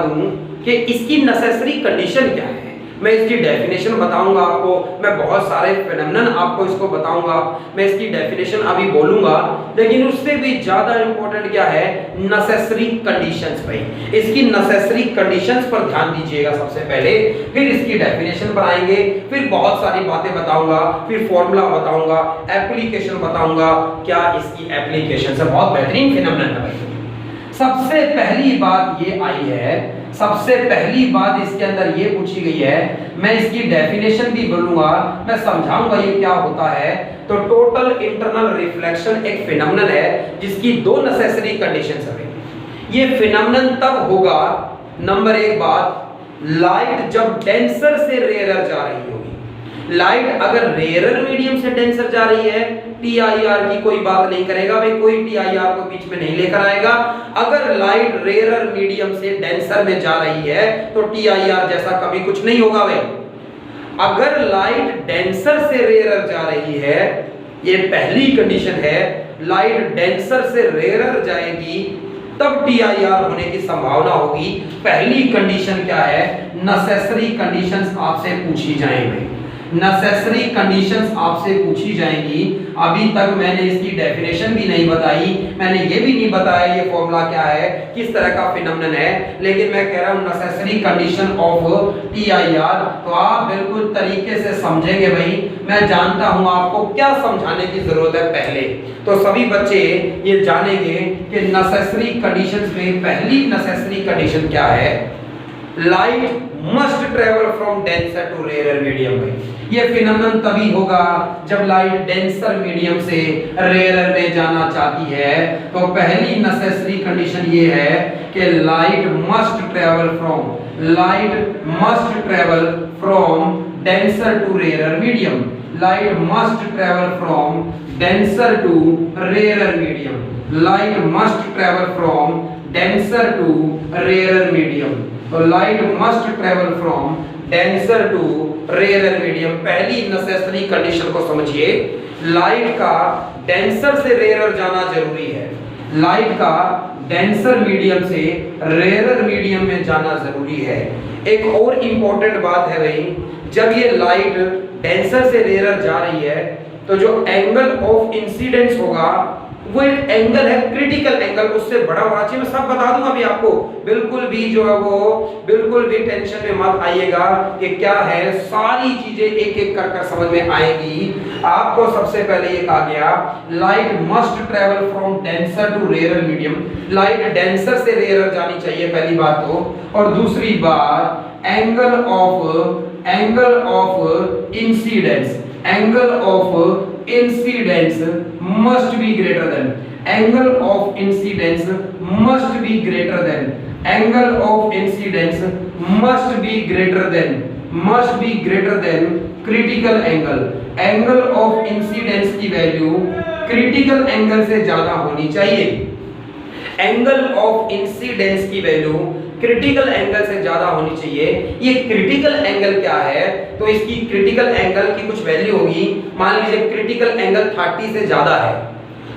Speaker 1: दूं कि इसकी नेसेसरी कंडीशन क्या है। मैं इसकी डेफिनेशन बताऊंगा आपको, मैं बहुत सारे फिनोमेनन आपको इसको बताऊंगा, मैं इसकी डेफिनेशन अभी बोलूंगा, लेकिन उससे भी ज्यादा इंपॉर्टेंट क्या है, नेसेसरी कंडीशंस भाई। इसकी नेसेसरी कंडीशंस पर ध्यान दीजिएगा सबसे पहले, फिर इसकी डेफिनेशन पर आएंगे, फिर बहुत सारी बातें बताऊंगा, फिर फॉर्मूला बताऊंगा, एप्लीकेशन बताऊंगा, क्या इसकी एप्लीकेशन है। बहुत बेहतरीन फिनोमेनन है भाई। सबसे पहली बात ये आई है, सबसे पहली बात इसके अंदर ये पूछी गई है, मैं इसकी डेफिनेशन भी बोलूंगा, मैं समझाऊंगा ये क्या होता है। तो टोटल इंटरनल रिफ्लेक्शन एक फिनोमेनन है जिसकी दो नेसेसरी कंडीशंस है। ये फिनोमेनन तब होगा, नंबर एक बात, लाइट जब डेंसर से रेयरर जा रही होगी। लाइट अगर रेयरर मीडियम से डेंसर जा रही है, टीआईआर की कोई बात नहीं करेगा भाई, कोई टीआईआर को बीच में नहीं लेकर आएगा। अगर लाइट रेयरर मीडियम से डेंसर में जा रही है तो टीआईआर जैसा कभी कुछ नहीं होगा भाई। अगर लाइट डेंसर से रेयरर जा रही है, ये पहली कंडीशन है, लाइट डेंसर से रेयरर जाएगी तब टीआईआर होने की संभावना होगी। पहली कंडीशन क्या है, नेसेसरी कंडीशंस आपसे पूछी जाएंगी, नेसेसरी कंडीशंस आपसे पूछी जाएंगी। अभी तक मैंने इसकी डेफिनेशन भी नहीं बताई, मैंने ये भी नहीं बताया ये फॉर्मूला क्या है, किस तरह का फिनोमेनन है, लेकिन मैं कह रहा हूं नेसेसरी कंडीशन ऑफ टीआईआर। तो आप बिल्कुल तरीके से समझेंगे भाई, मैं जानता हूं आपको क्या समझाने की जरूरत है। पहले तो सभी बच्चे ये जानेंगे कि नेसेसरी कंडीशंस में पहली नेसेसरी कंडीशन क्या है, light must travel from denser to rarer medium में। ये फिनोमेनन तभी होगा जब लाइट डेंसर मीडियम से रेयरर में जाना चाहती है। तो पहली नेसेसरी कंडीशन ये है कि light must travel from denser to rarer medium. Light must travel from denser to rarer medium. Light must travel from denser to rarer medium. तो light must travel from denser to rarer medium. पहली नेसेसरी कंडीशन को समझिए, लाइट का डेंसर से रेयरर जाना जरूरी है। लाइट का डेंसर मीडियम से रेयरर मीडियम में जाना जरूरी है। एक और इंपॉर्टेंट बात है भाई, जब ये लाइट डेंसर से रेयरर जा रही है तो जो एंगल ऑफ इंसिडेंस होगा वो एक एंगल है, क्रिटिकल एंगल, उससे बड़ा होना चाहिए। मैं सब बता दूंगा अभी आपको, बिल्कुल भी जो है वो बिल्कुल भी टेंशन में मत आइएगा कि क्या है, सारी चीजें एक एक कर कर समझ में आएगी। आपको सबसे पहले ये कहा गया, light must travel from denser to rarer medium. Light denser से रेयरर जानी चाहिए, पहली बात तो। और दूसरी बात, angle of incidence, angle of incidence must be greater than, angle of incidence must be greater than, angle of incidence must be greater than critical angle। angle of incidence की वैल्यू critical angle से ज्यादा होनी चाहिए। एंगल ऑफ इंसिडेंस की वैल्यू क्रिटिकल एंगल से ज्यादा होनी चाहिए। ये क्रिटिकल एंगल क्या है, तो इसकी क्रिटिकल एंगल की कुछ वैल्यू होगी। मान लीजिए क्रिटिकल एंगल 30 से ज्यादा है,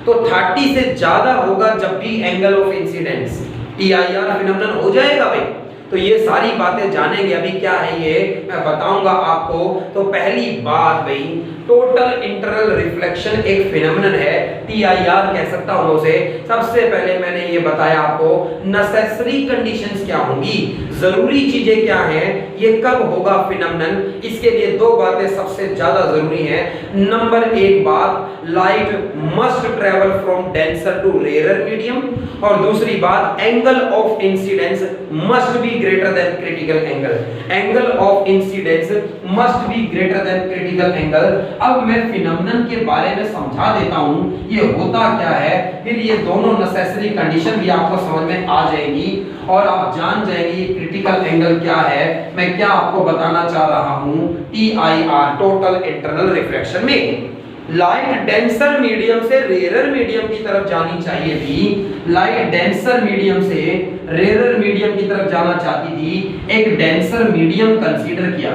Speaker 1: तो 30 से ज्यादा होगा जब भी angle of incidence TIR phenomenon हो जाएगा भाई। तो ये सारी बातें जानेंगे। अभी क्या है ये मैं बताऊंगा आपको। तो पहली बात भाई, टोटल इंटरनल रिफ्लेक्शन एक फिनोमेनन है, टीआईआर कह सकता हूं उसे। सबसे पहले मैंने ये बताया आपको नेसेसरी कंडीशंस क्या होंगी, जरूरी चीजें क्या हैं, ये कब होगा फिनोमेनन, इसके लिए दो बातें सबसे ज्यादा जरूरी हैं। नंबर एक बात, light must travel from denser to rarer medium, और दूसरी बात, angle of incidence must be greater than critical angle. Angle of incidence must be greater than critical angle. अब मैं फिनोमेनन के बारे में समझा देता हूं ये होता क्या है, फिर ये दोनों नेसेसरी कंडीशन भी आपको समझ में आ जाएगी और आप जान जाएंगे ये क्रिटिकल एंगल क्या है, मैं क्या आपको बताना चाह रहा हूं। टीआईआर, टोटल इंटरनल रिफ्लेक्शन में लाइट डेंसर मीडियम से रेयरर मीडियम की तरफ जानी चाहिए थी। लाइट डेंसर मीडियम से रेयरर मीडियम की तरफ जाना चाहती थी। एक डेंसर मीडियम कंसीडर किया,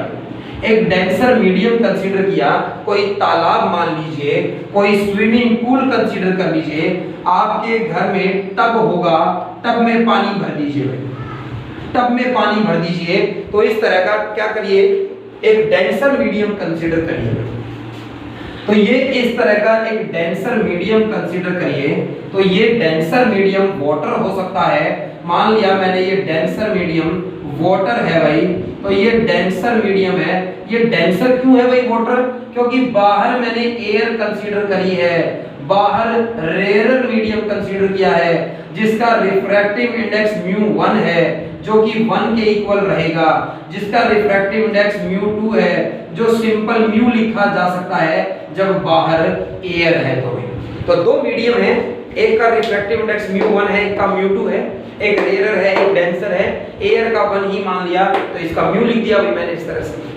Speaker 1: एक डेंसर मीडियम कंसीडर किया। कोई तालाब मान लीजिए, कोई स्विमिंग पूल कंसीडर कर लीजिए। आपके घर में टब होगा, टब में पानी भर दीजिए, टब में पानी भर दीजिए। तो इस तरह का क्या करिए, एक डेंसर मीडियम कंसीडर करिए। तो ये इस तरह का एक डेंसर मीडियम कंसीडर करिए। तो ये डेंसर मीडियम वाटर हो सकता है। मान लिया मैंने ये डेंसर मीडियम वाटर है भाई, तो ये डेंसर मीडियम है। ये डेंसर क्यों है भाई वाटर? क्योंकि बाहर मैंने एयर कंसीडर करी है, बाहर रेयरर मीडियम कंसीडर किया है जिसका रिफ्रैक्टिव इंडेक्स μ1 है जो कि 1 के इक्वल रहेगा, जिसका रिफ्रैक्टिव इंडेक्स μ2 है जो सिंपल म्यू लिखा जा सकता है जब बाहर एयर है। तो दो मीडियम है, एक का रिफ्रैक्टिव इंडेक्स μ1 है, एक का μ2 है, एक रेयरर है एक डेंसर है। एयर का 1 ही मान लिया तो इसका म्यू लिख दिया भाई मैंने इस तरह से।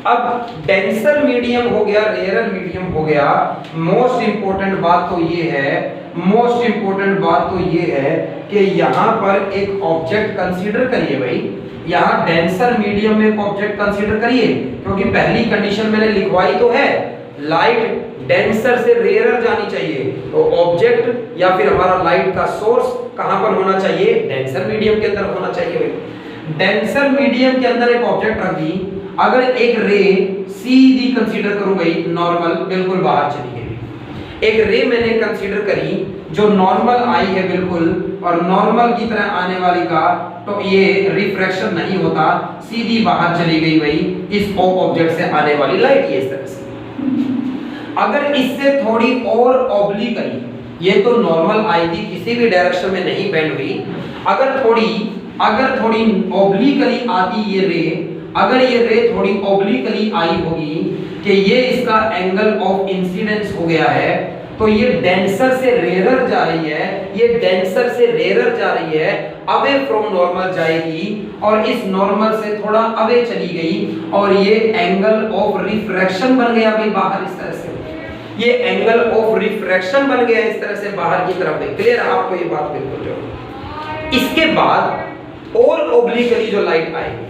Speaker 1: अब डेंसर मीडियम हो गया, रेयरर मीडियम हो गया। मोस्ट इंपोर्टेंट बात तो ये है, मोस्ट इंपोर्टेंट बात तो ये है कि यहां पर एक ऑब्जेक्ट कंसीडर करिए भाई। यहां डेंसर मीडियम में एक ऑब्जेक्ट कंसीडर करिए क्योंकि पहली कंडीशन मैंने लिखवाई तो है, लाइट डेंसर से रेयरर जानी चाहिए। तो ऑब्जेक्ट या फिर हमारा लाइट का सोर्स कहां पर होना चाहिए? डेंसर मीडियम के अंदर होना चाहिए भाई। डेंसर मीडियम के अंदर एक ऑब्जेक्ट रख दी, अगर एक रे सीधी कंसीडर करूं भाई, नॉर्मल बिल्कुल बाहर चली गई। एक रे मैंने कंसीडर करी जो नॉर्मल आई है बिल्कुल, और नॉर्मल की तरह आने वाली का तो ये रिफ्रैक्शन नहीं होता, सीधी बाहर चली गई भाई इस ऑब्जेक्ट से आने वाली लाइट। ये इस तरह से अगर इससे थोड़ी और ऑब्लिकली, ये तो नॉर्मल आई थी, किसी भी डायरेक्शन में नहीं बेंड हुई, अगर थोड़ी ऑब्लिकली आती ये रे, अगर ये रे थोड़ी ऑब्लिकली आई होगी कि ये इसका एंगल ऑफ इंसिडेंस हो गया है, तो ये डेंसर से रेयरर जा रही है, ये डेंसर से रेयरर जा रही है, अवे फ्रॉम नॉर्मल जाएगी और इस नॉर्मल से थोड़ा अवे चली गई और ये एंगल ऑफ रिफ्रैक्शन बन गया भाई बाहर इस तरह से। ये एंगल ऑफ रिफ्रैक्शन बन गया इस तरह से बाहर की तरफ। क्लियर है आपको ये बात बिल्कुल? जो इसके बाद और ऑब्लिकली जो लाइट आएगी,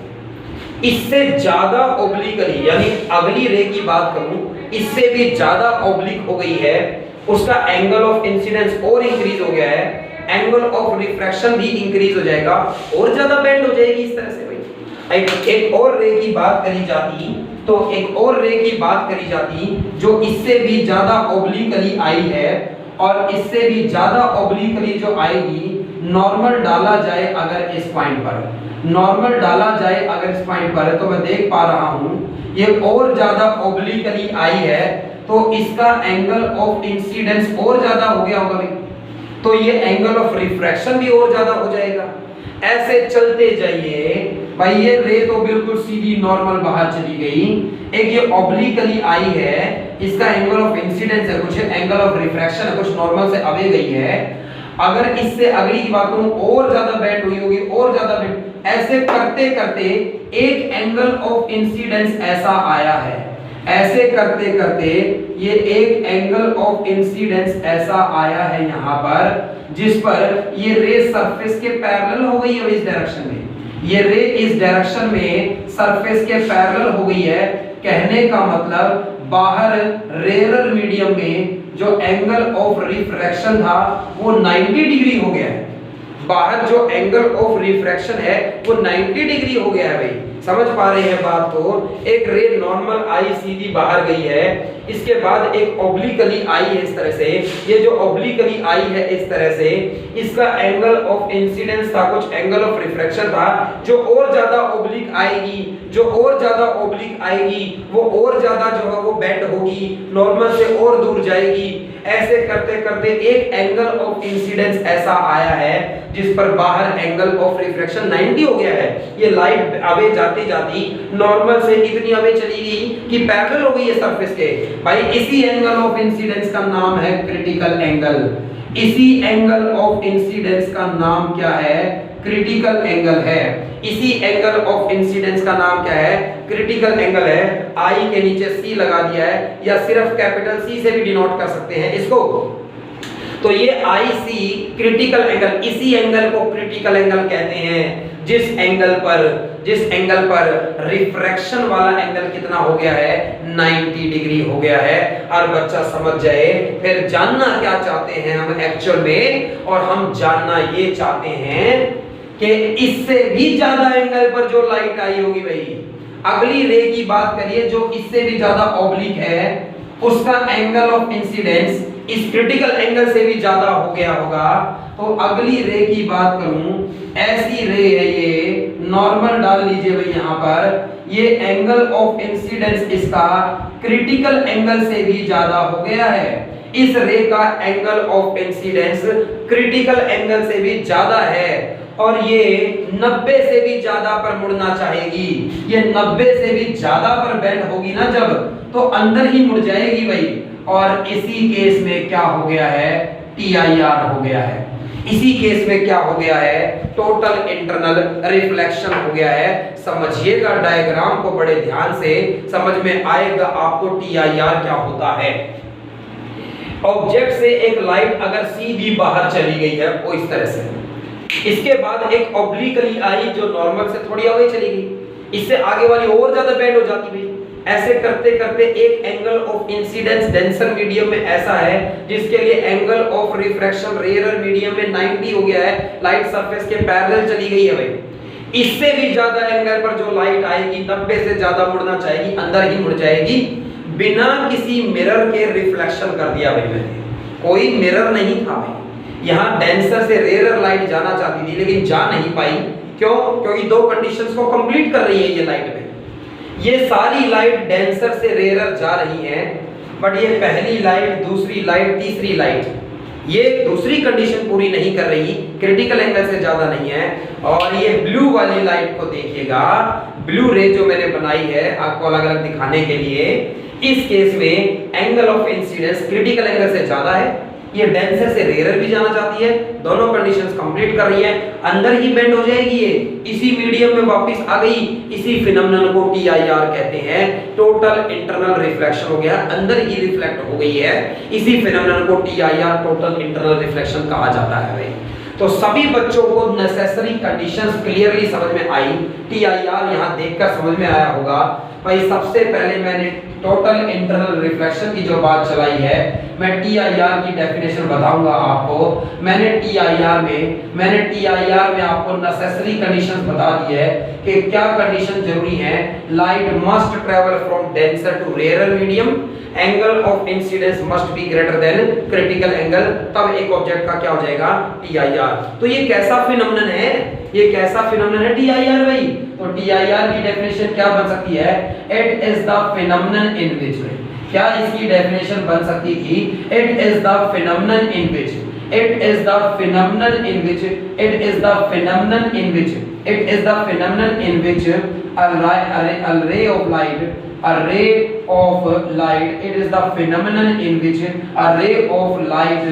Speaker 1: इससे ज्यादा ऑब्लिकली, यानी अगली रे की बात करूं, इससे भी ज्यादा ऑब्लिक हो गई है, उसका एंगल ऑफ इंसिडेंस और इंक्रीज हो गया है, एंगल ऑफ रिफ्रैक्शन भी इंक्रीज हो जाएगा और ज्यादा बेंड हो जाएगी इस तरह से भाई। एक और रे की बात करी जाती, तो एक और रे की बात करी जाती जो इससे भी ज्यादा ऑब्लिकली आई है, और इससे भी ज्यादा ऑब्लिकली जो आएगी, नॉर्मल डाला जाए अगर इस पॉइंट पर, नॉर्मल डाला जाए अगर इस पॉइंट पर, तो मैं देख पा रहा हूं ये और ज्यादा ऑब्लिकली आई है, तो इसका एंगल ऑफ इंसिडेंस और ज्यादा हो गया होगा भाई, तो ये एंगल ऑफ रिफ्रैक्शन भी और ज्यादा हो जाएगा। ऐसे चलते जाइए भाई, ये रे तो बिल्कुल सीधी नॉर्मल बाहर चली गई, एक ये ऑब्लिकली आई है, इसका एंगल ऑफ इंसिडेंस है कुछ, एंगल ऑफ रिफ्रैक्शन है कुछ, नॉर्मल से अवे गई है। अगर इससे अगली की बात करूं और ज्यादा बेंड हुई होगी और ज्यादा बेंड, ऐसे करते करते एक एंगल ऑफ इंसिडेंस ऐसा आया है, ऐसे करते करते ये एक एंगल ऑफ इंसिडेंस ऐसा आया है यहाँ पर, जिस पर ये रे सरफेस के पैरेलल हो गई है इस डायरेक्शन में, ये रे इस डायरेक्शन में सरफेस के पैरेलल हो गई है। कहने का मतलब बाहर रेयरर मीडियम में जो एंगल ऑफ रिफ्रैक्शन था वो 90 डिग्री हो गया है, बाहर जो एंगल ऑफ रिफ्रैक्शन है वो 90 डिग्री हो गया है भाई। समझ पा रहे हैं बात? तो एक रे नॉर्मल आई सीधी बाहर गई है, इसके बाद एक ऑब्लिकली आई है इस तरह से, ये जो ऑब्लिकली आई है इस तरह से, इसका एंगल ऑफ इंसिडेंस था कुछ, एंगल ऑफ रिफ्रैक्शन था, जो और ज्यादा ऑब्लिक आएगी, जो और ज्यादा ऑब्लिक आएगी वो और ज्यादा जो है वो बेंड होगी, नॉर्मल से और दूर जाएगी। ऐसे करते करते एक एंगल ऑफ इंसिडेंस ऐसा आया है जिस पर बाहर एंगल ऑफ रिफ्रैक्शन 90 हो गया है। ये लाइट अवे जाती जाती नॉर्मल से इतनी अवे चली गई कि पैरेलल हो गई है सरफेस के भाई। इसी एंगल ऑफ इंसिडेंस का नाम है क्रिटिकल एंगल। इसी एंगल ऑफ इंसिडेंस का नाम क्या है? क्रिटिकल एंगल है। इसी एंगल ऑफ इंसिडेंस का नाम क्या है? क्रिटिकल एंगल है। आई के नीचे सी लगा दिया है, या सिर्फ कैपिटल सी से भी डिनोट कर सकते हैं इसको। तो ये आई सी क्रिटिकल एंगल, इसी एंगल को क्रिटिकल एंगल कहते हैं जिस एंगल पर रिफ्रैक्शन वाला एंगल कितना हो गया है? 90 डिग्री हो गया है। हर बच्चा समझ जाए। फिर जानना क्या चाहते हैं हम एक्चुअल में, और हम जानना ये चाहते हैं कि इससे भी ज्यादा एंगल पर जो लाइट आई होगी भाई, अगली रे की बात करिए जो इससे भी ज्यादा ऑब्लिक है, उसका एंगल ऑफ इंसिडेंस इस क्रिटिकल एंगल से भी ज्यादा हो गया होगा। तो अगली रे की बात करूं, ऐसी रे है ये, नॉर्मल डाल लीजिए भाई यहां पर, ये एंगल ऑफ इंसिडेंस इसका क्रिटिकल एंगल से भी ज्यादा हो गया है। इस रे का angle of incidence critical angle से भी ज्यादा है और ये 90 से भी ज्यादा पर मुड़ना चाहेगी। ये 90 से भी ज्यादा पर बेंड होगी ना जब, तो अंदर ही मुड़ जाएगी भाई। और इसी केस में क्या हो गया है, TIR हो गया है। इसी केस में क्या हो गया है, टोटल इंटरनल रिफ्लेक्शन हो गया है। समझिएगा डायग्राम को बड़े ध्यान से, समझ में आएगा आपको TIR क्या होता है। ऑब्जेक्ट से एक लाइट अगर सीधी बाहर चली गई है वो इस तरह से, इसके बाद एक ऑब्लिकली आई जो नॉर्मल से थोड़ी आगे चली गई, इससे आगे वाली और ज्यादा बेंड हो जाती भाई। ऐसे करते करते एक angle of incidence denser medium में ऐसा है जिसके लिए angle of refraction rarer medium में 90 हो गया है, लाइट सरफेस के पैरेलल चली गई है भाई। इससे भी ज्यादा एंगल पर जो लाइट आएगी 90 से ज्यादा मुड़ना चाहेगी, अंदर ही मुड़ जाएगी। बिना किसी मिरर के रिफ्लेक्शन कर दिया भाई मैंने, कोई मिरर नहीं था भाई। यहाँ डेंसर से रेयरर लाइट जाना चाहती थी लेकिन जा नहीं पाई। क्यों? क्योंकि दो कंडीशंस को कंप्लीट कर रही है ये लाइट में। ये सारी लाइट डेंसर से रेयरर जा रही है, बट ये पहली लाइट, दूसरी लाइट, तीसरी लाइट, ये दूसरी कंडीशन पूरी नहीं कर रही, क्रिटिकल एंगल से ज्यादा नहीं है। और ये ब्लू वाली लाइट को देखिएगा, ब्लू रे जो मैंने बनाई है आपको अलग अलग दिखाने के लिए, इस केस में angle of incidence critical angle से ज्यादा है, ये डेंसर से रेयरर भी जाना चाहती है, दोनों कंडीशंस कंप्लीट कर रही है, अंदर ही बेंड हो जाएगी ये, इसी मीडियम में वापस आ गई। इसी फिनोमेनन को TIR कहते हैं, टोटल इंटरनल रिफ्लेक्शन हो गया, अंदर ही रिफ्लेक्ट हो गई है। इसी फिनोमेनन को TIR टोटल इंटरनल रिफ्लेक्शन कहा जाता है भाई। तो सभी बच्चों को नेसेसरी कंडीशंस क्लियरली समझ में आई। TIR यहां देखकर समझ में आया होगा भाई। सबसे पहले मैंने टोटल इंटरनल रिफ्लेक्शन की जो बात चलाई है, मैं TIR की डेफिनेशन बताऊंगा आपको। मैंने TIR में आपको नेसेसरी कंडीशंस बता दी है कि क्या कंडीशन जरूरी है। Light must travel from denser to rarer medium, angle of incidence must be greater than critical angle, तब एक ऑब्जेक्ट का क्या हो जाएगा, TIR। तो ये कैसा फिनोमेनन है, ये कैसा फिनोमेनन है TIR भाई। तो TIR की डेफिनेशन क्या बन सकती है, इट इज द फिनोमेनन इन विच, क्या इसकी डेफिनेशन बन सकती थी, it is the phenomenon in which, it is the phenomenon in which, it is the phenomenon in which, it is the phenomenon in which a ray of light, a ray of light, it is the phenomenon in which a ray of light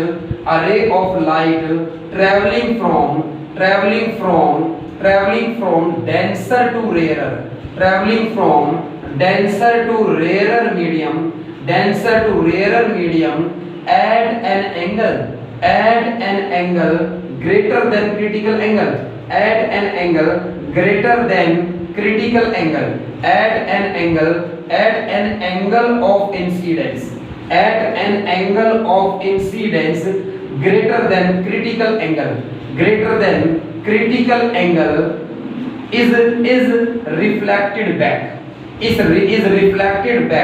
Speaker 1: traveling from denser to rarer, traveling from denser to rarer medium at an angle greater than critical angle, at an angle greater than critical angle, at an angle of incidence, at an angle of incidence greater than critical angle, greater than critical angle is reflected back, is reflected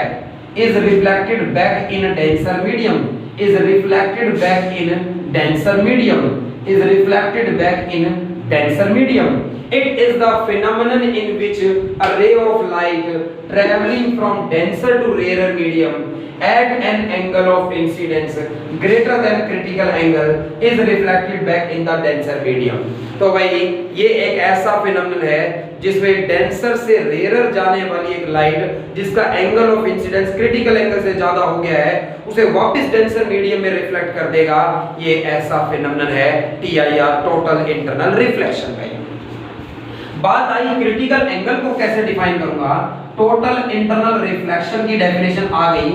Speaker 1: back in a denser medium, is reflected back in denser medium, is reflected back in denser medium. It is the phenomenon in which a ray of light traveling from denser to rarer medium at an angle of incidence greater than critical angle is reflected back in the denser medium. तो भाई ये एक ऐसा फिनोमेनन है जिसमें डेंसर से रेयरर जाने वाली एक लाइट जिसका angle of incidence critical angle से ज्यादा हो गया है, उसे वापस डेंसर मीडियम में रिफ्लेक्ट कर देगा। ये ऐसा फिनोमेनन है TIR, टोटल इंटरनल रिफ्लेक्शन का। बात आई क्रिटिकल एंगल को कैसे डिफाइन करूंगा। टोटल इंटरनल रिफ्लेक्शन की डेफिनेशन आ गई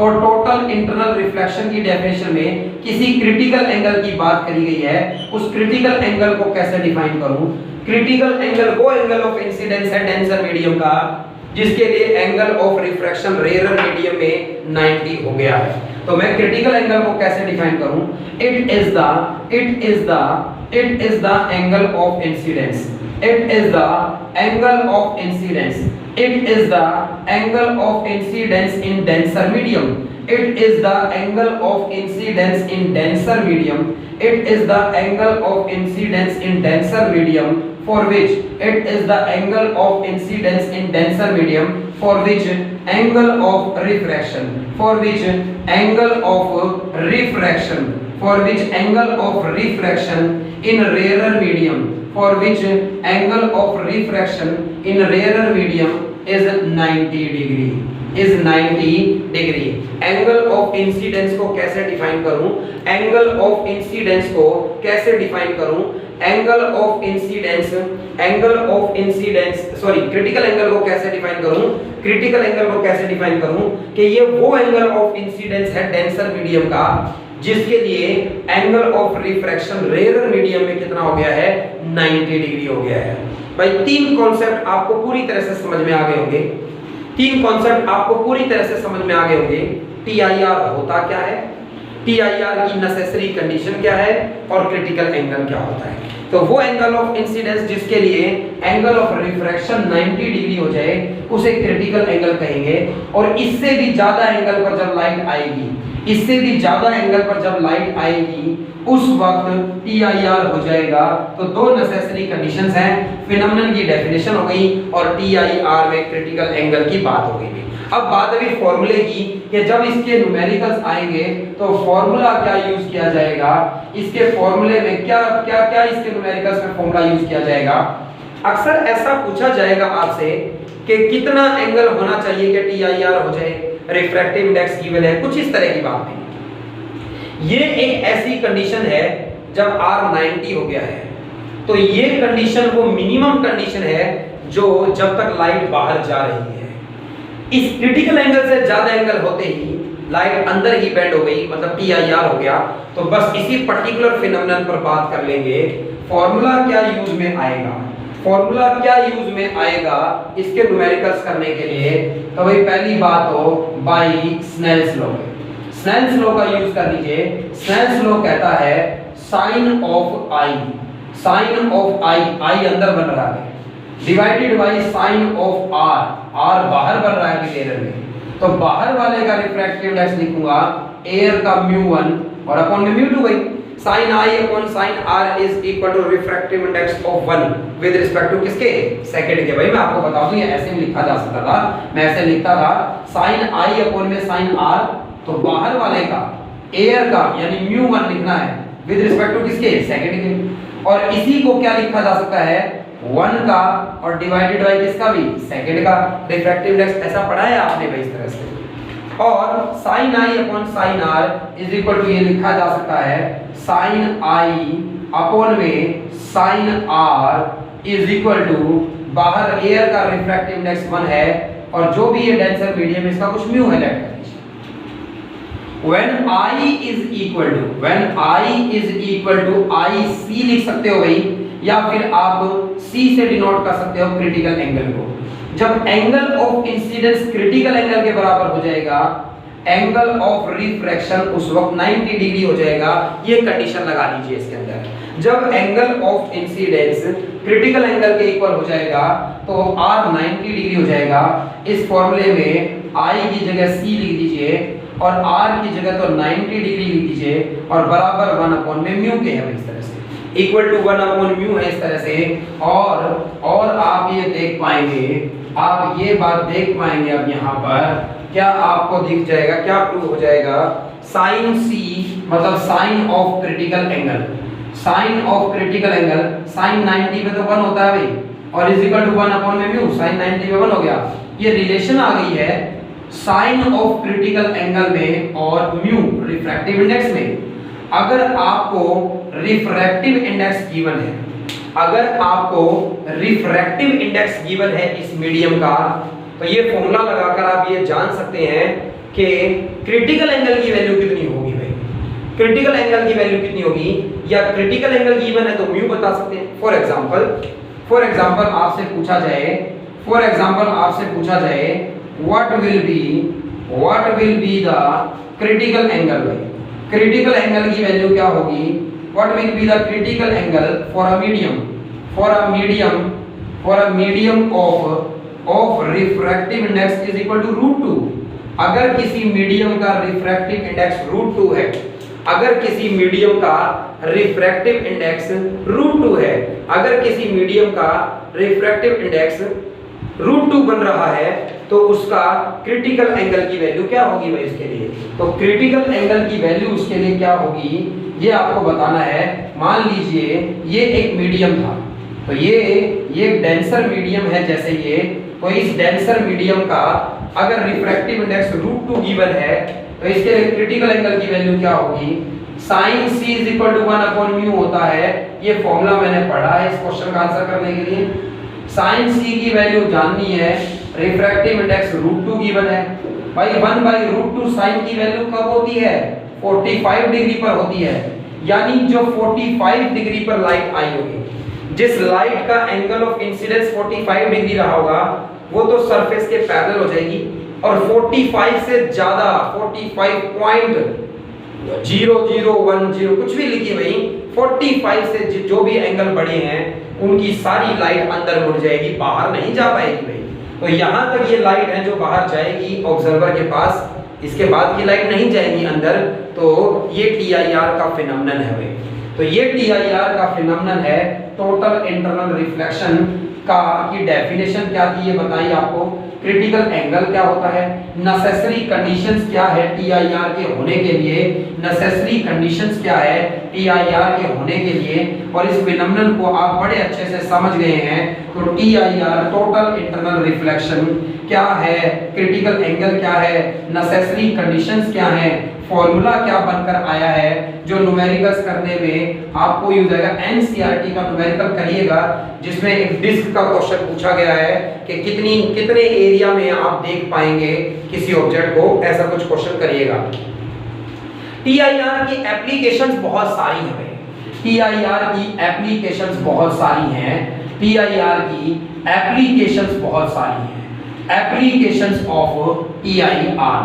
Speaker 1: और टोटल इंटरनल रिफ्लेक्शन की डेफिनेशन में किसी क्रिटिकल एंगल की बात करी गई है। उस क्रिटिकल एंगल को कैसे डिफाइन करूं। क्रिटिकल एंगल वो एंगल ऑफ इंसिडेंस है डेंसर मीडियम का जिसके लिए angle of refraction rarer medium में 90 हो गया है। तो मैं क्रिटिकल एंगल को कैसे डिफाइन करूं। It is the angle of incidence, It is the angle of incidence. It is the angle of incidence in denser medium. It is the angle of incidence in denser medium. It is the angle of incidence in denser medium for which it is the angle of incidence in denser medium for which angle of refraction, for which angle of refraction, for which angle of refraction in rarer medium, for which angle of refraction in rarer medium is 90 degree, is 90 degree. Angle of incidence को कैसे डिफाइन करूं, एंगल ऑफ इंसिडेंस को कैसे डिफाइन करूं, angle of incidence, angle of incidence sorry critical angle को कैसे डिफाइन करूं, क्रिटिकल एंगल को कैसे डिफाइन करूं कि ये वो एंगल ऑफ इंसिडेंस है डेंसर मीडियम का जिसके लिए angle of refraction rare medium में कितना हो गया है, 90 डिग्री हो गया है। भाई तीन कॉन्सेप्ट आपको पूरी तरह से समझ में आ गए होंगे, तीन कॉन्सेप्ट आपको पूरी तरह से समझ में आ गए होंगे। टीआईआर होता क्या है, टीआईआर की नेसेसरी कंडीशन क्या है और क्रिटिकल एंगल क्या होता है। तो वो एंगल ऑफ इंसिडेंस जिसके लिए एंगल ऑफ रिफ्रैक्शन 90 डिग्री हो जाए उसे क्रिटिकल एंगल कहेंगे। और इससे भी ज्यादा एंगल पर जब लाइट आएगी, इससे भी ज्यादा एंगल पर जब लाइट आएगी उस वक्त टीआईआर हो जाएगा। तो दो नेसेसरी कंडीशंस हैं, फिनोमेनन की डेफिनेशन हो गई और टीआईआर में क्रिटिकल एंगल की बात हो गई। अब बात अभी फॉर्मूले की कि जब इसके न्यूमेरिकल्स आएंगे तो फॉर्मूला क्या यूज किया जाएगा, इसके फॉर्मूले में क्या क्या क्या इसके न्यूमेरिकल्स में फॉर्मूला यूज किया जाएगा। अक्सर ऐसा पूछा जाएगा आपसे कि कितना एंगल होना चाहिए कि टीआईआर हो जाए, रिफ्रैक्टिव इंडेक्स गिवन है, कुछ इस तरह की बात है। ये एक ऐसी कंडीशन है जब R 90 हो गया है तो ये कंडीशन वो मिनिमम कंडीशन है जो जब तक लाइट बाहर जा रही है। इस क्रिटिकल एंगल से ज्यादा एंगल होते ही लाइट अंदर ही बेंड हो गई, मतलब टीआईआर हो गया। तो बस इसी पर्टिकुलर फिनोमेनन पर बात कर लेंगे। फॉर्मूला क्या यूज में आएगा, फॉर्मूला क्या यूज में आएगा इसके न्यूमेरिकल्स करने के लिए। तो भाई पहली बात हो by Snell's law, Snell's law का यूज कर लीजिए। स्नेल्स लॉ कहता है sine of I, sine of I, I अंदर बन रहा है, divided by sine of R, R बाहर बन रहा है एयर में। तो बाहर वाले का रिफ्रैक्टिव इंडेक्स लिखूंगा एयर का μ1 और अपॉन में μ2 भाई। sin i upon sin r is equal to refractive index of 1 with respect to किसके, सेकंड के। भाई मैं आपको बता दूं ये ऐसे भी लिखा जा सकता था, मैं ऐसे लिखता था sin i अपॉन में sin r, तो बाहर वाले का एयर का यानी μ1 लिखना है विद रिस्पेक्ट टू किसके, सेकंड के। और इसी को क्या लिखा जा सकता है 1 का और डिवाइडेड बाय किसका भी, सेकंड का। रिफ्रैक्टिव इंडेक्स ऐसा पढ़ा है आपने भाई इस तरह से। और sin i upon sin r is equal to ये लिखा जा सकता है sin i अपॉन में sin r is equal to बाहर एयर का रिफ्रैक्टिव इंडेक्स 1 है और जो भी ये डेंसर मीडियम इसका कुछ म्यू है लेट कर दीजिए। when i is equal to, when i is equal to ic लिख सकते हो भाई, या फिर आप c से डिनोट कर सकते हो क्रिटिकल एंगल को। जब angle of incidence critical angle के बराबर हो जाएगा, एंगल ऑफ रिफ्रैक्शन उस वक्त 90 डिग्री हो जाएगा। ये कंडीशन लगा लीजिए इसके अंदर। जब angle of incidence critical angle के इक्वल हो जाएगा तो r 90 डिग्री हो जाएगा। इस फॉर्मूले में i की जगह c लिख दीजिए और r की जगह तो 90 डिग्री लिख दीजिए और बराबर 1 अपॉन में म्यू के है इस तरह से, इक्वल टू 1 अपॉन म्यू है इस तरह से। और आप ये देख पाएंगे, आप ये बात देख पाएंगे अब यहाँ पर क्या आपको दिख जाएगा, क्या प्रूव हो जाएगा, साइन c मतलब sine of critical angle, sine of critical angle sine 90 पे तो 1 होता है भाई और इज इक्वल टू 1 अपॉन में म्यू, साइन 90 पे 1 हो गया। ये रिलेशन आ गई है साइन ऑफ क्रिटिकल एंगल में और म्यू रिफ्रैक्टिव इंडेक्स में। अगर आपको रिफ्रैक्टिव इंडेक्स गिवन है, अगर आपको रिफ्रैक्टिव इंडेक्स गिवन है इस मीडियम का, तो ये फॉर्मूला लगाकर आप ये जान सकते हैं कि क्रिटिकल एंगल की वैल्यू कितनी होगी भाई, क्रिटिकल एंगल की वैल्यू कितनी होगी, या क्रिटिकल एंगल गिवन है तो म्यू बता सकते हैं। फॉर एग्जांपल आपसे पूछा जाए what will be the critical angle भाई, क्रिटिकल एंगल की वैल्यू क्या होगी, what will be the critical angle for a medium, for a medium of refractive index is equal to √2। अगर किसी मीडियम का रिफ्रैक्टिव इंडेक्स √2 है, अगर किसी मीडियम का रिफ्रैक्टिव इंडेक्स √2 है, अगर किसी मीडियम का रिफ्रैक्टिव इंडेक्स √2 बन रहा है, तो उसका क्रिटिकल एंगल की वैल्यू क्या होगी भाई इसके लिए? तो क्रिटिकल एंगल की वैल्यू उसके लिए क्या होगी ये आपको बताना है। मान लीजिए ये एक मीडियम था, तो ये एक डेंसर मीडियम है जैसे ये, तो इस डेंसर मीडियम का अगर रिफ्रैक्टिव इंडेक्स √2 गिवन है, तो इसके लिए क्रिटिकल एंगल की वैल्यू क्या होगी? sin c = 1/μ होता है। ये फॉर्मूला मैंने पढ़ा है इस क्वेश्चन का आंसर करने के लिए। sin c की वैल्यू जाननी है, रिफ्रैक्टिव इंडेक्स √2 गिवन है भाई। 1/√2 sin की वैल्यू कब होती है? 45 डिग्री पर होती है। यानी जो 45 डिग्री पर लाइट आई होगी, जिस लाइट का एंगल ऑफ इंसिडेंस 45 डिग्री रहा होगा, वो तो सरफेस के पैरेलल हो जाएगी। और 45 से ज्यादा 45.0010 कुछ भी लिखिए भाई, 45 से जो भी एंगल बढ़े हैं उनकी सारी लाइट अंदर मुड़ जाएगी, बाहर नहीं जा पाएगी भाई। तो यहां तक ये लाइट है जो बाहर जाएगी ऑब्जर्वर के पास, इसके बाद की लाइट नहीं जाएगी अंदर। तो ये TIR का फिनोमेनन है भाई। तो ये TIR का फिनोमेनन है। टोटल इंटरनल रिफ्लेक्शन का की डेफिनेशन क्या थी ये बताइए आपको। क्रिटिकल एंगल क्या होता है, नेसेसरी कंडीशंस क्या है TIR के होने के लिए, नेसेसरी कंडीशंस क्या है TIR के होने के लिए, और इस फिनोमेनन को आप बड़े अच्छे से समझ गए हैं। तो TIR टोटल इंटरनल रिफ्लेक्शन क्या है, क्रिटिकल एंगल क्या है, नेसेसरी कंडीशंस क्या है, फॉर्मूला क्या बनकर आया है, जो न्यूमेरिकल्स करने में आपको यूज आएगा। NCERT का न्यूमेरिकल करिएगा जिसमें एक डिस्क का क्वेश्चन पूछा गया है कि कितने एरिया में आप देख पाएंगे किसी ऑब्जेक्ट को, ऐसा कुछ क्वेश्चन करिएगा। TIR की एप्लीकेशंस बहुत सारी हैं, TIR की एप्लीकेशंस बहुत सारी हैं, TIR की एप्लीकेशंस बहुत सारी हैं। Applications of TIR,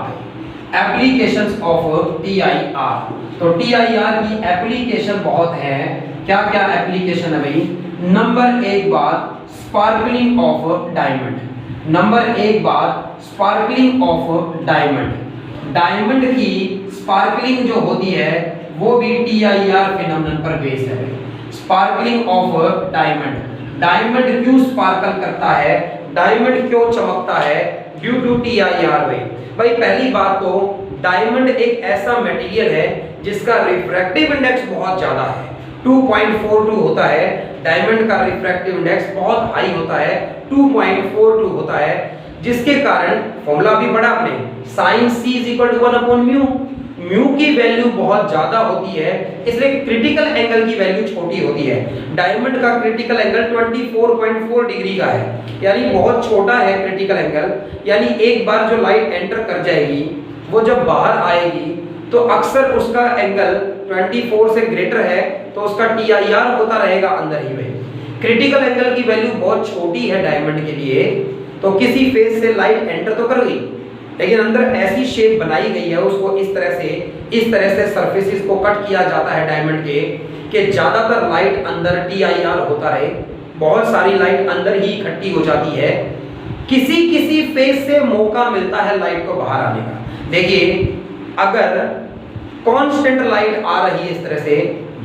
Speaker 1: applications of TIR। तो TIR की एप्लीकेशन बहुत है। क्या क्या एप्लीकेशन है भाई? नंबर 1 बात स्पार्कलिंग ऑफ डायमंड, नंबर 1 बात स्पार्कलिंग ऑफ डायमंड। डायमंड की स्पार्कलिंग जो होती है वो भी TIR फिनोमेनन पर बेस्ड है। स्पार्कलिंग ऑफ डायमंड, डायमंड क्यों स्पार्कल करता है, डायमंड क्यों चमकता है? ड्यू टू TIR भाई। पहली बात तो डायमंड एक ऐसा मटेरियल है जिसका रिफ्रैक्टिव इंडेक्स बहुत ज्यादा है, 2.42 होता है। डायमंड का रिफ्रैक्टिव इंडेक्स बहुत हाई होता है, 2.42 होता है, जिसके कारण फॉर्मूला भी पढ़ा आपने, sin c = 1/μ। म्यू की वैल्यू बहुत ज्यादा होती है, इसलिए क्रिटिकल एंगल की वैल्यू छोटी होती है। डायमंड का क्रिटिकल एंगल 24.4 डिग्री का है, यानी बहुत छोटा है क्रिटिकल एंगल। यानी एक बार जो लाइट एंटर कर जाएगी, वो जब बाहर आएगी तो अक्सर उसका एंगल 24 से ग्रेटर है, तो उसका TIR होता रहेगा अंदर ही में। क्रिटिकल एंगल की वैल्यू बहुत छोटी है डायमंड के लिए, तो किसी फेस से लाइट एंटर तो कर गई, लेकिन अंदर ऐसी शेप बनाई गई है उसको इस तरह से सरफेसेस को कट किया जाता है डायमंड के, कि ज्यादातर लाइट अंदर TIR होता रहे। बहुत सारी लाइट अंदर ही इकट्ठी हो जाती है। किसी फेस से मौका मिलता है लाइट को बाहर आने का। देखिए, अगर कांस्टेंट लाइट आ रही है इस तरह से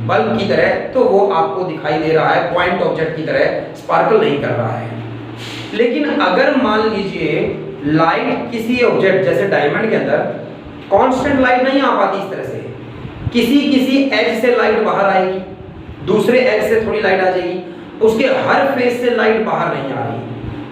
Speaker 1: बल्ब की तरह, तो वो आपको दिखाई दे रहा है पॉइंट ऑब्जेक्ट की तरह, स्पार्कल नहीं कर रहा है। लेकिन अगर मान लीजिए लाइट किसी ऑब्जेक्ट जैसे डायमंड के अंदर कांस्टेंट लाइट नहीं आ पाती इस तरह से, किसी एज से लाइट बाहर आएगी, दूसरे एज से थोड़ी लाइट आ जाएगी, उसके हर फेस से लाइट बाहर नहीं आ रही।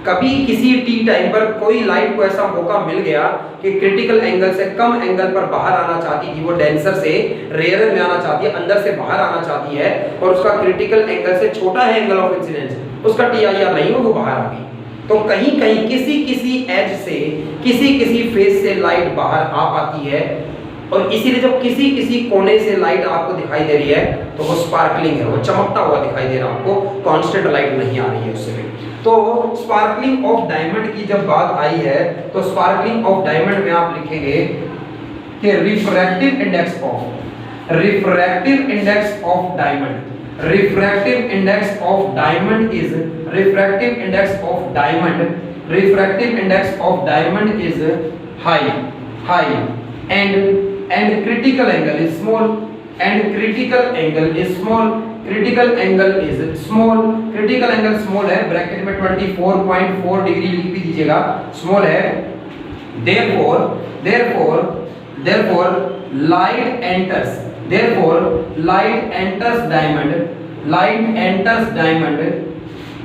Speaker 1: कभी किसी टी टाइम पर कोई लाइट को ऐसा मौका मिल गया कि क्रिटिकल एंगल से कम एंगल पर बाहर आना चाहती थी, वो डेंसर से रेयर में आना चाहती है, अंदर से बाहर आना चाहती है, और उसका क्रिटिकल एंगल से छोटा है एंगल ऑफ इंसिडेंस, उसका TIR नहीं हो, वो बाहर आ गई। तो कहीं किसी एज से किसी फेस से लाइट बाहर आ पाती है, और इसीलिए जब किसी कोने से लाइट आपको दिखाई दे रही है तो वो स्पार्कलिंग है, वो चमकता हुआ दिखाई दे रहा है आपको, कांस्टेंट लाइट नहीं आ रही है उससे। तो स्पार्कलिंग ऑफ डायमंड की जब बात आई है, तो स्पार्कलिंग ऑफ डायमंड में आप लिखेंगे कि refractive index of diamond, refractive index of diamond is high and critical angle is small है ब्रैकेट में 24.4 डिग्री लिख भी दीजिएगा, स्मॉल है। therefore light enters diamond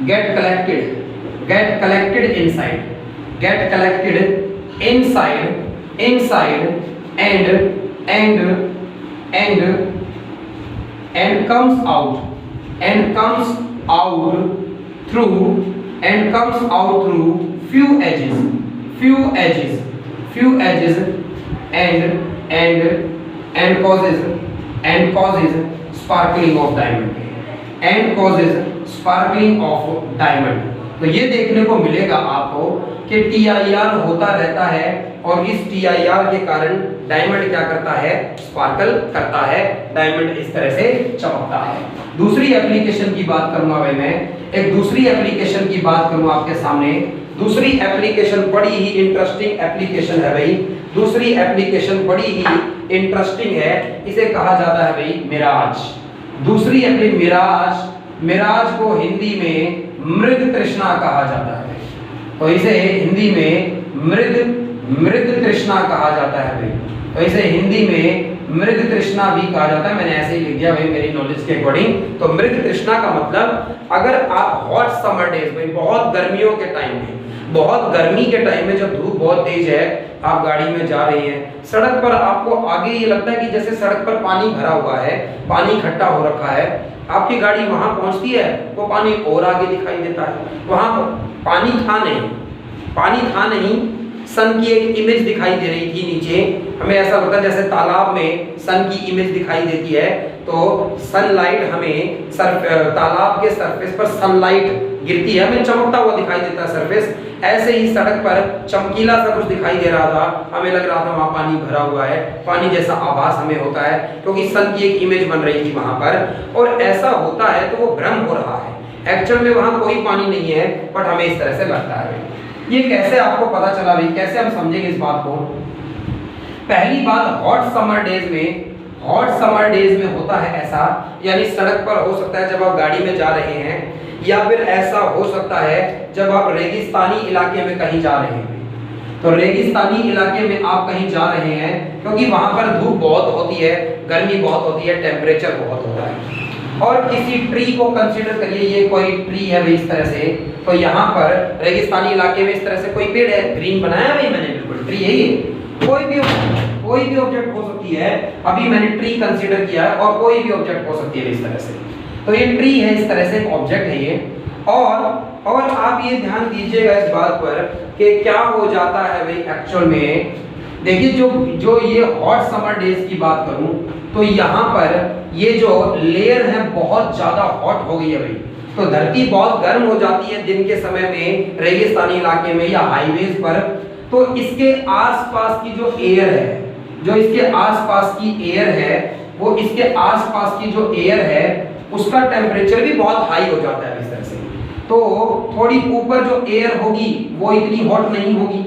Speaker 1: get collected inside and comes out through few edges and causes sparkling of diamond तो ये देखने को मिलेगा आपको कि TIR होता रहता है और इस TIR के कारण डायमंड क्या करता है, स्पार्कल करता है, डायमंड इस तरह से चमकता है। दूसरी एप्लीकेशन की बात करूंगा भाई, मैं एक दूसरी एप्लीकेशन की बात करूंगा आपके सामने। दूसरी एप्लीकेशन बड़ी ही इंटरेस्टिंग एप्लीकेशन है भाई, दूसरी एप्लीकेशन बड़ी ही इंटरेस्टिंग है, इसे कहा जाता है भाई मिराज। दूसरी मिराज को हिंदी में मृग तृष्णा कहा जाता है, तो इसे हिंदी में मृग तृष्णा कहा जाता है भाई, तो इसे हिंदी में मृग तृष्णा भी कहा जाता है। मैंने ऐसे ही लिख दिया भाई मेरी नॉलेज के अकॉर्डिंग। तो मृग तृष्णा का मतलब, अगर आप हॉट समर डेज में, बहुत गर्मियों के टाइम में, बहुत गर्मी के टाइम में जब धूप बहुत तेज है, आप गाड़ी में जा रही हैं, सड़क पर आपको आगे ये लगता है कि जैसे सड़क पर पानी भरा हुआ है, पानी इकट्ठा हो रखा है, आपकी गाड़ी वहां पहुंचती है, वो पानी और आगे दिखाई देता है। वहां पानी था नहीं, सन की एक इमेज दिखाई दे रही थी नीचे, हमें ऐसा लगता है जैसे तालाब में सन की इमेज दिखाई देती है, तो सनलाइट हमें तालाब के सरफेस पर सनलाइट गिरती है, हमें चमकता हुआ दिखाई देता है सरफेस। ऐसे ही सड़क पर चमकीला सा कुछ दिखाई दे रहा था, हमें लग रहा था वहां पानी भरा हुआ है, पानी जैसा आभास हमें होता है, क्योंकि सन की एक इमेज बन रही थी वहां पर। और ऐसा होता है तो वो भ्रम हो रहा है, एक्चुअल में वहां कोई पानी नहीं है, बट हमें इस तरह से लगता है। ये कैसे आपको पता चला भाई, कैसे हम समझेंगे इस बात को? पहली बात, हॉट समर डेज में होता है ऐसा, यानी सड़क पर हो सकता है जब आप गाड़ी में जा रहे हैं, या फिर ऐसा हो सकता है जब आप रेगिस्तानी इलाके में कहीं जा रहे हैं। तो रेगिस्तानी इलाके में आप कहीं जा रहे हैं, क्योंकि वहां पर धूप बहुत होती है, गर्मी बहुत होती है, टेम्परेचर बहुत होता है। और किसी ट्री को कंसीडर करिए, ये कोई ट्री है भाई इस तरह से, तो यहाँ पर रेगिस्तानी इलाके में इस तरह से कोई पेड़ है, ग्रीन बनाया भाई मैंने, बिल्कुल ट्री है ये। कोई भी ऑब्जेक्ट हो सकती है, अभी मैंने ट्री कंसीडर किया है, और कोई भी ऑब्जेक्ट हो सकती है इस तरह से। तो ये ट्री है, इस तरह से एक ऑब्जेक्ट है ये। और आप ये ध्यान दीजिएगा इस बात पर कि क्या हो जाता है भाई एक्चुअल में। देखिए जो ये हॉट समर डेज की बात करूं, तो यहाँ पर ये जो लेयर है बहुत ज्यादा हॉट हो गई है भाई, तो धरती बहुत गर्म हो जाती है दिन के समय में रेगिस्तानी इलाके में या हाईवेज पर। तो इसके आसपास की जो एयर है, वो इसके आसपास की जो एयर है उसका टेम्परेचर भी बहुत हाई हो जाता है इस तरह से। तो थोड़ी ऊपर जो एयर होगी वो इतनी हॉट नहीं होगी,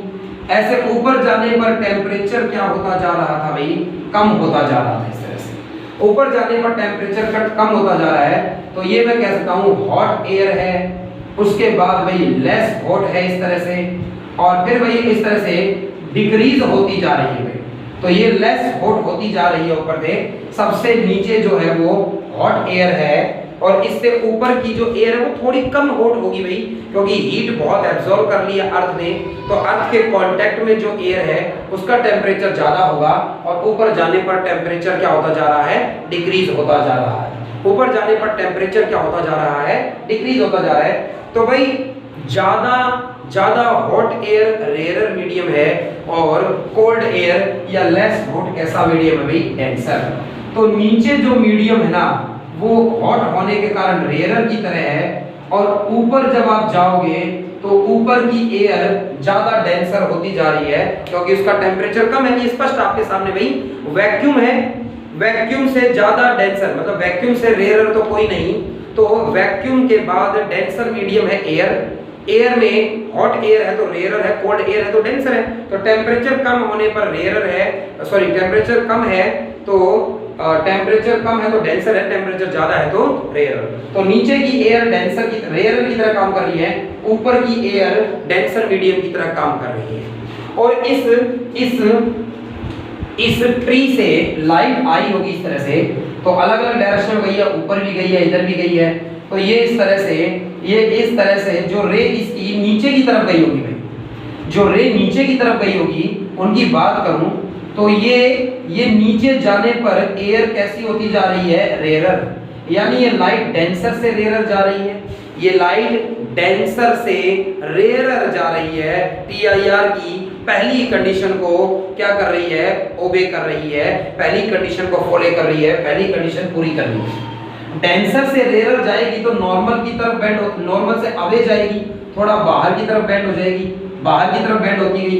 Speaker 1: ऐसे ऊपर जाने पर टेम्परेचर क्या होता जा रहा था भाई, कम होता जा रहा था इस तरह से। ऊपर जाने पर टेम्परेचर कम होता जा रहा है, तो ये मैं कह सकता हूँ हॉट एयर है, उसके बाद भाई लेस हॉट है इस तरह से, और फिर भाई इस तरह से डिक्रीज होती जा रही है भाई। तो ये लेस हॉट होती जा रही है ऊपर से, सबसे नीचे जो है वो हॉट एयर है, और इससे ऊपर की जो एयर है वो थोड़ी कम हॉट होगी भाई, क्योंकि हीट बहुत एब्जॉर्ब कर लिया अर्थ ने। तो अर्थ के कांटेक्ट में जो एयर है उसका टेम्परेचर ज्यादा होगा, और ऊपर जाने पर टेम्परेचर क्या होता जा रहा है, डिक्रीज होता जा रहा है। ऊपर जाने पर टेम्परेचर क्या होता जा रहा है, डिक्रीज होता जा रहा है। तो भाई ज्यादा हॉट एयर रेयरर मीडियम है, और कोल्ड एयर या लेस हॉट कैसा मीडियम है भाई, डेंसर। तो नीचे जो मीडियम है ना वो हॉट होने के कारण रेयरर की तरह है, और ऊपर जब आप जाओगे तो ऊपर की एयर ज्यादा डेंसर होती जा रही है, क्योंकि उसका टेम्परेचर कम है। ये स्पष्ट आपके सामने भाई वैक्यूम है, वैक्यूम से ज्यादा डेंसर, मतलब वैक्यूम से रेयरर तो कोई नहीं, तो वैक्यूम के बाद डेंसर मीडियम है एयर। एयर में हॉट एयर है तो रेयरर है, कोल्ड एयर है तो डेंसर है। तो टेम्परेचर कम होने पर रेयरर है, सॉरी टेम्परेचर कम है तो टेम्परेचर कम है तो डेंसर है, टेम्परेचर ज्यादा है तो रेयरर। तो नीचे की एयर डेंसर की रेयरर की तरह काम कर रही है, ऊपर की एयर डेंसर मीडियम की तरह काम कर रही है। और इस ट्री से लाइट आई होगी इस तरह से, तो अलग अलग डायरेक्शन में गई है, ऊपर भी गई है, इधर भी गई है। तो ये इस तरह से जो रे इसकी नीचे की तरफ गई होगी भाई, जो रे नीचे की तरफ गई होगी उनकी बात करूं तो ये नीचे जाने पर एयर कैसी होती जा रही है, रेयरर, यानी ये लाइट डेंसर से रेयरर जा रही है, ये लाइट डेंसर से रेयरर जा रही है। टीआईआर की पहली कंडीशन को क्या कर रही है, ओबे कर रही है, पहली कंडीशन को फॉलो कर रही है, पहली कंडीशन पूरी कर रही है। डेंसर से रेयरर जाएगी तो नॉर्मल की तरफ बेंड, नॉर्मल से अवे जाएगी, थोड़ा बाहर की तरफ बेंड हो जाएगी, बाहर की तरफ बेंड होती गई।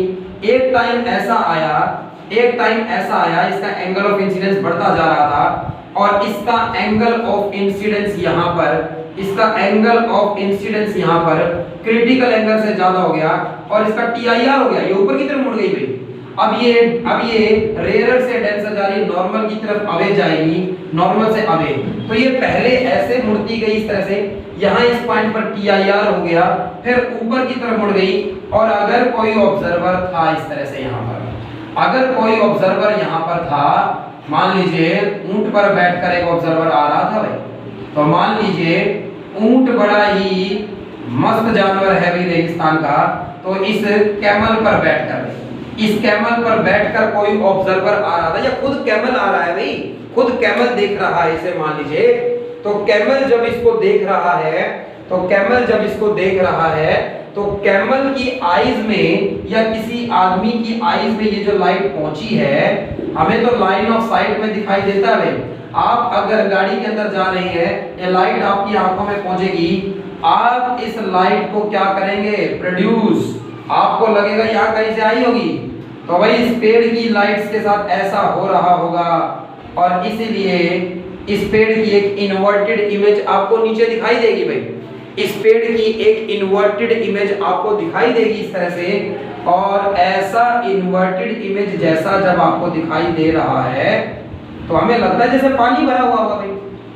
Speaker 1: एक टाइम ऐसा आया इसका एंगल ऑफ इंसिडेंस बढ़ता जा रहा था, और इसका एंगल ऑफ इंसिडेंस यहाँ पर क्रिटिकल एंगल से ज्यादा हो गया और इसका टीआईआर हो गया, ये ऊपर की तरफ मुड़ गई भाई। अब ये रेयरर से डेंसर जा रही है, नॉर्मल की तरफ अवे जाएगी, नॉर्मल से अवे। तो ये पहले ऐसे मुड़ती गई इस तरह से, यहाँ इस पॉइंट पर टीआईआर हो गया, फिर ऊपर की तरफ मुड़ गई। और अगर कोई ऑब्जर्वर था इस तरह से यहाँ पर, अगर कोई ऑब्जर्वर यहाँ पर था, मान लीजिए ऊंट पर बैठकर एक ऑब्जर्वर आ रहा था भाई, तो मान लीजिए ऊंट बड़ा ही मस्त जानवर है भी रेगिस्तान का, तो इस कैमल पर बैठकर कोई ऑब्जर्वर आ रहा था, या खुद कैमल आ रहा है भाई, खुद कैमल देख रहा है इसे, मान लीजिए। तो कैमल जब इसको देख रहा है तो कैमल की आईज में या किसी आदमी की आईज में ये जो लाइट पहुंची है, हमें तो लाइन ऑफ साइट में दिखाई देता है। आप अगर गाड़ी के अंदर जा रहे हैं, ये लाइट आपकी आंखों में पहुंचेगी, आप इस लाइट को क्या करेंगे, प्रोड्यूस, आपको लगेगा यहाँ कहीं से आई होगी। तो भाई इस पेड़ की लाइट्स के साथ ऐसा हो रहा होगा, और इसीलिए इस पेड़ की एक इन्वर्टेड इमेज आपको नीचे दिखाई देगी भाई, इस पेड़ की एक इन्वर्टेड इमेज आपको दिखाई देगी इस तरह से। और ऐसा इन्वर्टेड इमेज जैसा जब आपको दिखाई दे रहा है तो हमें लगता है जैसे पानी भरा हुआ होगा भाई,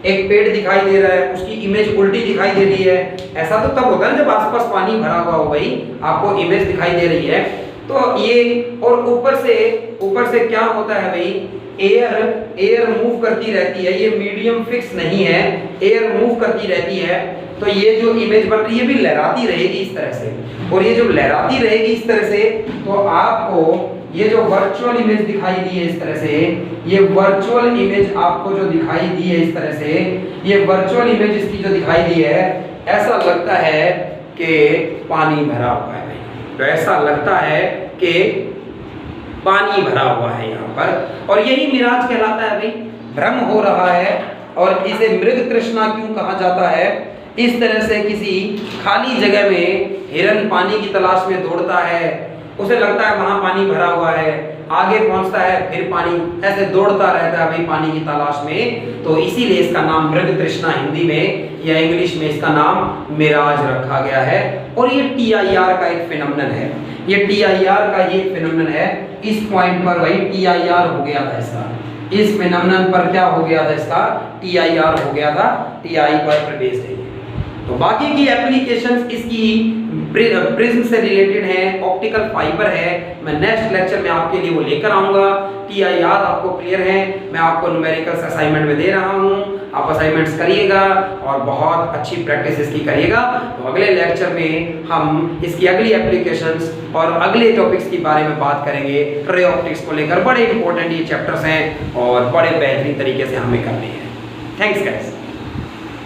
Speaker 1: एक पेड़ दिखाई दे रहा है, उसकी इमेज उल्टी दिखाई दे रही है। ऐसा तो तब होता है जब आसपास पानी भरा हुआ हो भाई, आपको इमेज दिखाई दे रही है। तो ये, और ऊपर से क्या होता है भाई, एयर मूव करती रहती है, ये मीडियम फिक्स नहीं है, एयर मूव करती रहती है। तो ये जो इमेज बन रही है भी लहराती रहेगी इस तरह से, और ये जो लहराती रहेगी इस तरह से, तो आपको ये जो वर्चुअल इमेज दिखाई दी है इस तरह से, ये वर्चुअल इमेज आपको जो दिखाई दी है इस तरह से, ये वर्चुअल इमेज इसकी जो दिखाई दी है, ऐसा लगता है कि पानी भरा हुआ है। तो ऐसा लगता है कि पानी भरा हुआ है यहाँ पर, और यही मिराज कहलाता है भाई, भ्रम हो रहा है। और इसे मृग तृष्णा क्यों कहा जाता है? इस तरह से किसी खाली जगह में हिरन पानी की तलाश में दौड़ता है, उसे लगता है वहां पानी भरा हुआ है, आगे पहुंचता है, फिर पानी, ऐसे दौड़ता रहता है भाई पानी की तलाश में। तो इसीलिए इसका नाम मृग तृष्णा हिंदी में या इंग्लिश में इसका नाम मिराज रखा गया है। और ये टीआईआर का एक फिनोमेनन है, ये टीआईआर का ये फिनोमेनन है। इस पॉइंट पर भाई टीआईआर हो गया था इसका, इस फिनोमेनन पर क्या हो गया था इसका, टीआईआर हो गया था, टीआई पर बेस्ड है। तो बाकी की एप्लीकेशंस इसकी प्रिज्म से रिलेटेड है, ऑप्टिकल फाइबर है, मैं नेक्स्ट लेक्चर में आपके लिए वो लेकर आऊंगा। टीआईआर आपको क्लियर है, मैं आपको न्यूमेरिकल्स असाइनमेंट में दे रहा हूं, आप असाइनमेंट्स करिएगा और बहुत अच्छी प्रैक्टिस इसकी करिएगा। तो अगले लेक्चर में हम इसकी अगली एप्लीकेशंस और अगले टॉपिक्स के बारे में बात करेंगे। रे ऑप्टिक्स को लेकर बड़े इंपॉर्टेंट ये चैप्टर्स हैं और बड़े बेहतरीन तरीके से हमें करने हैं। Thanks guys.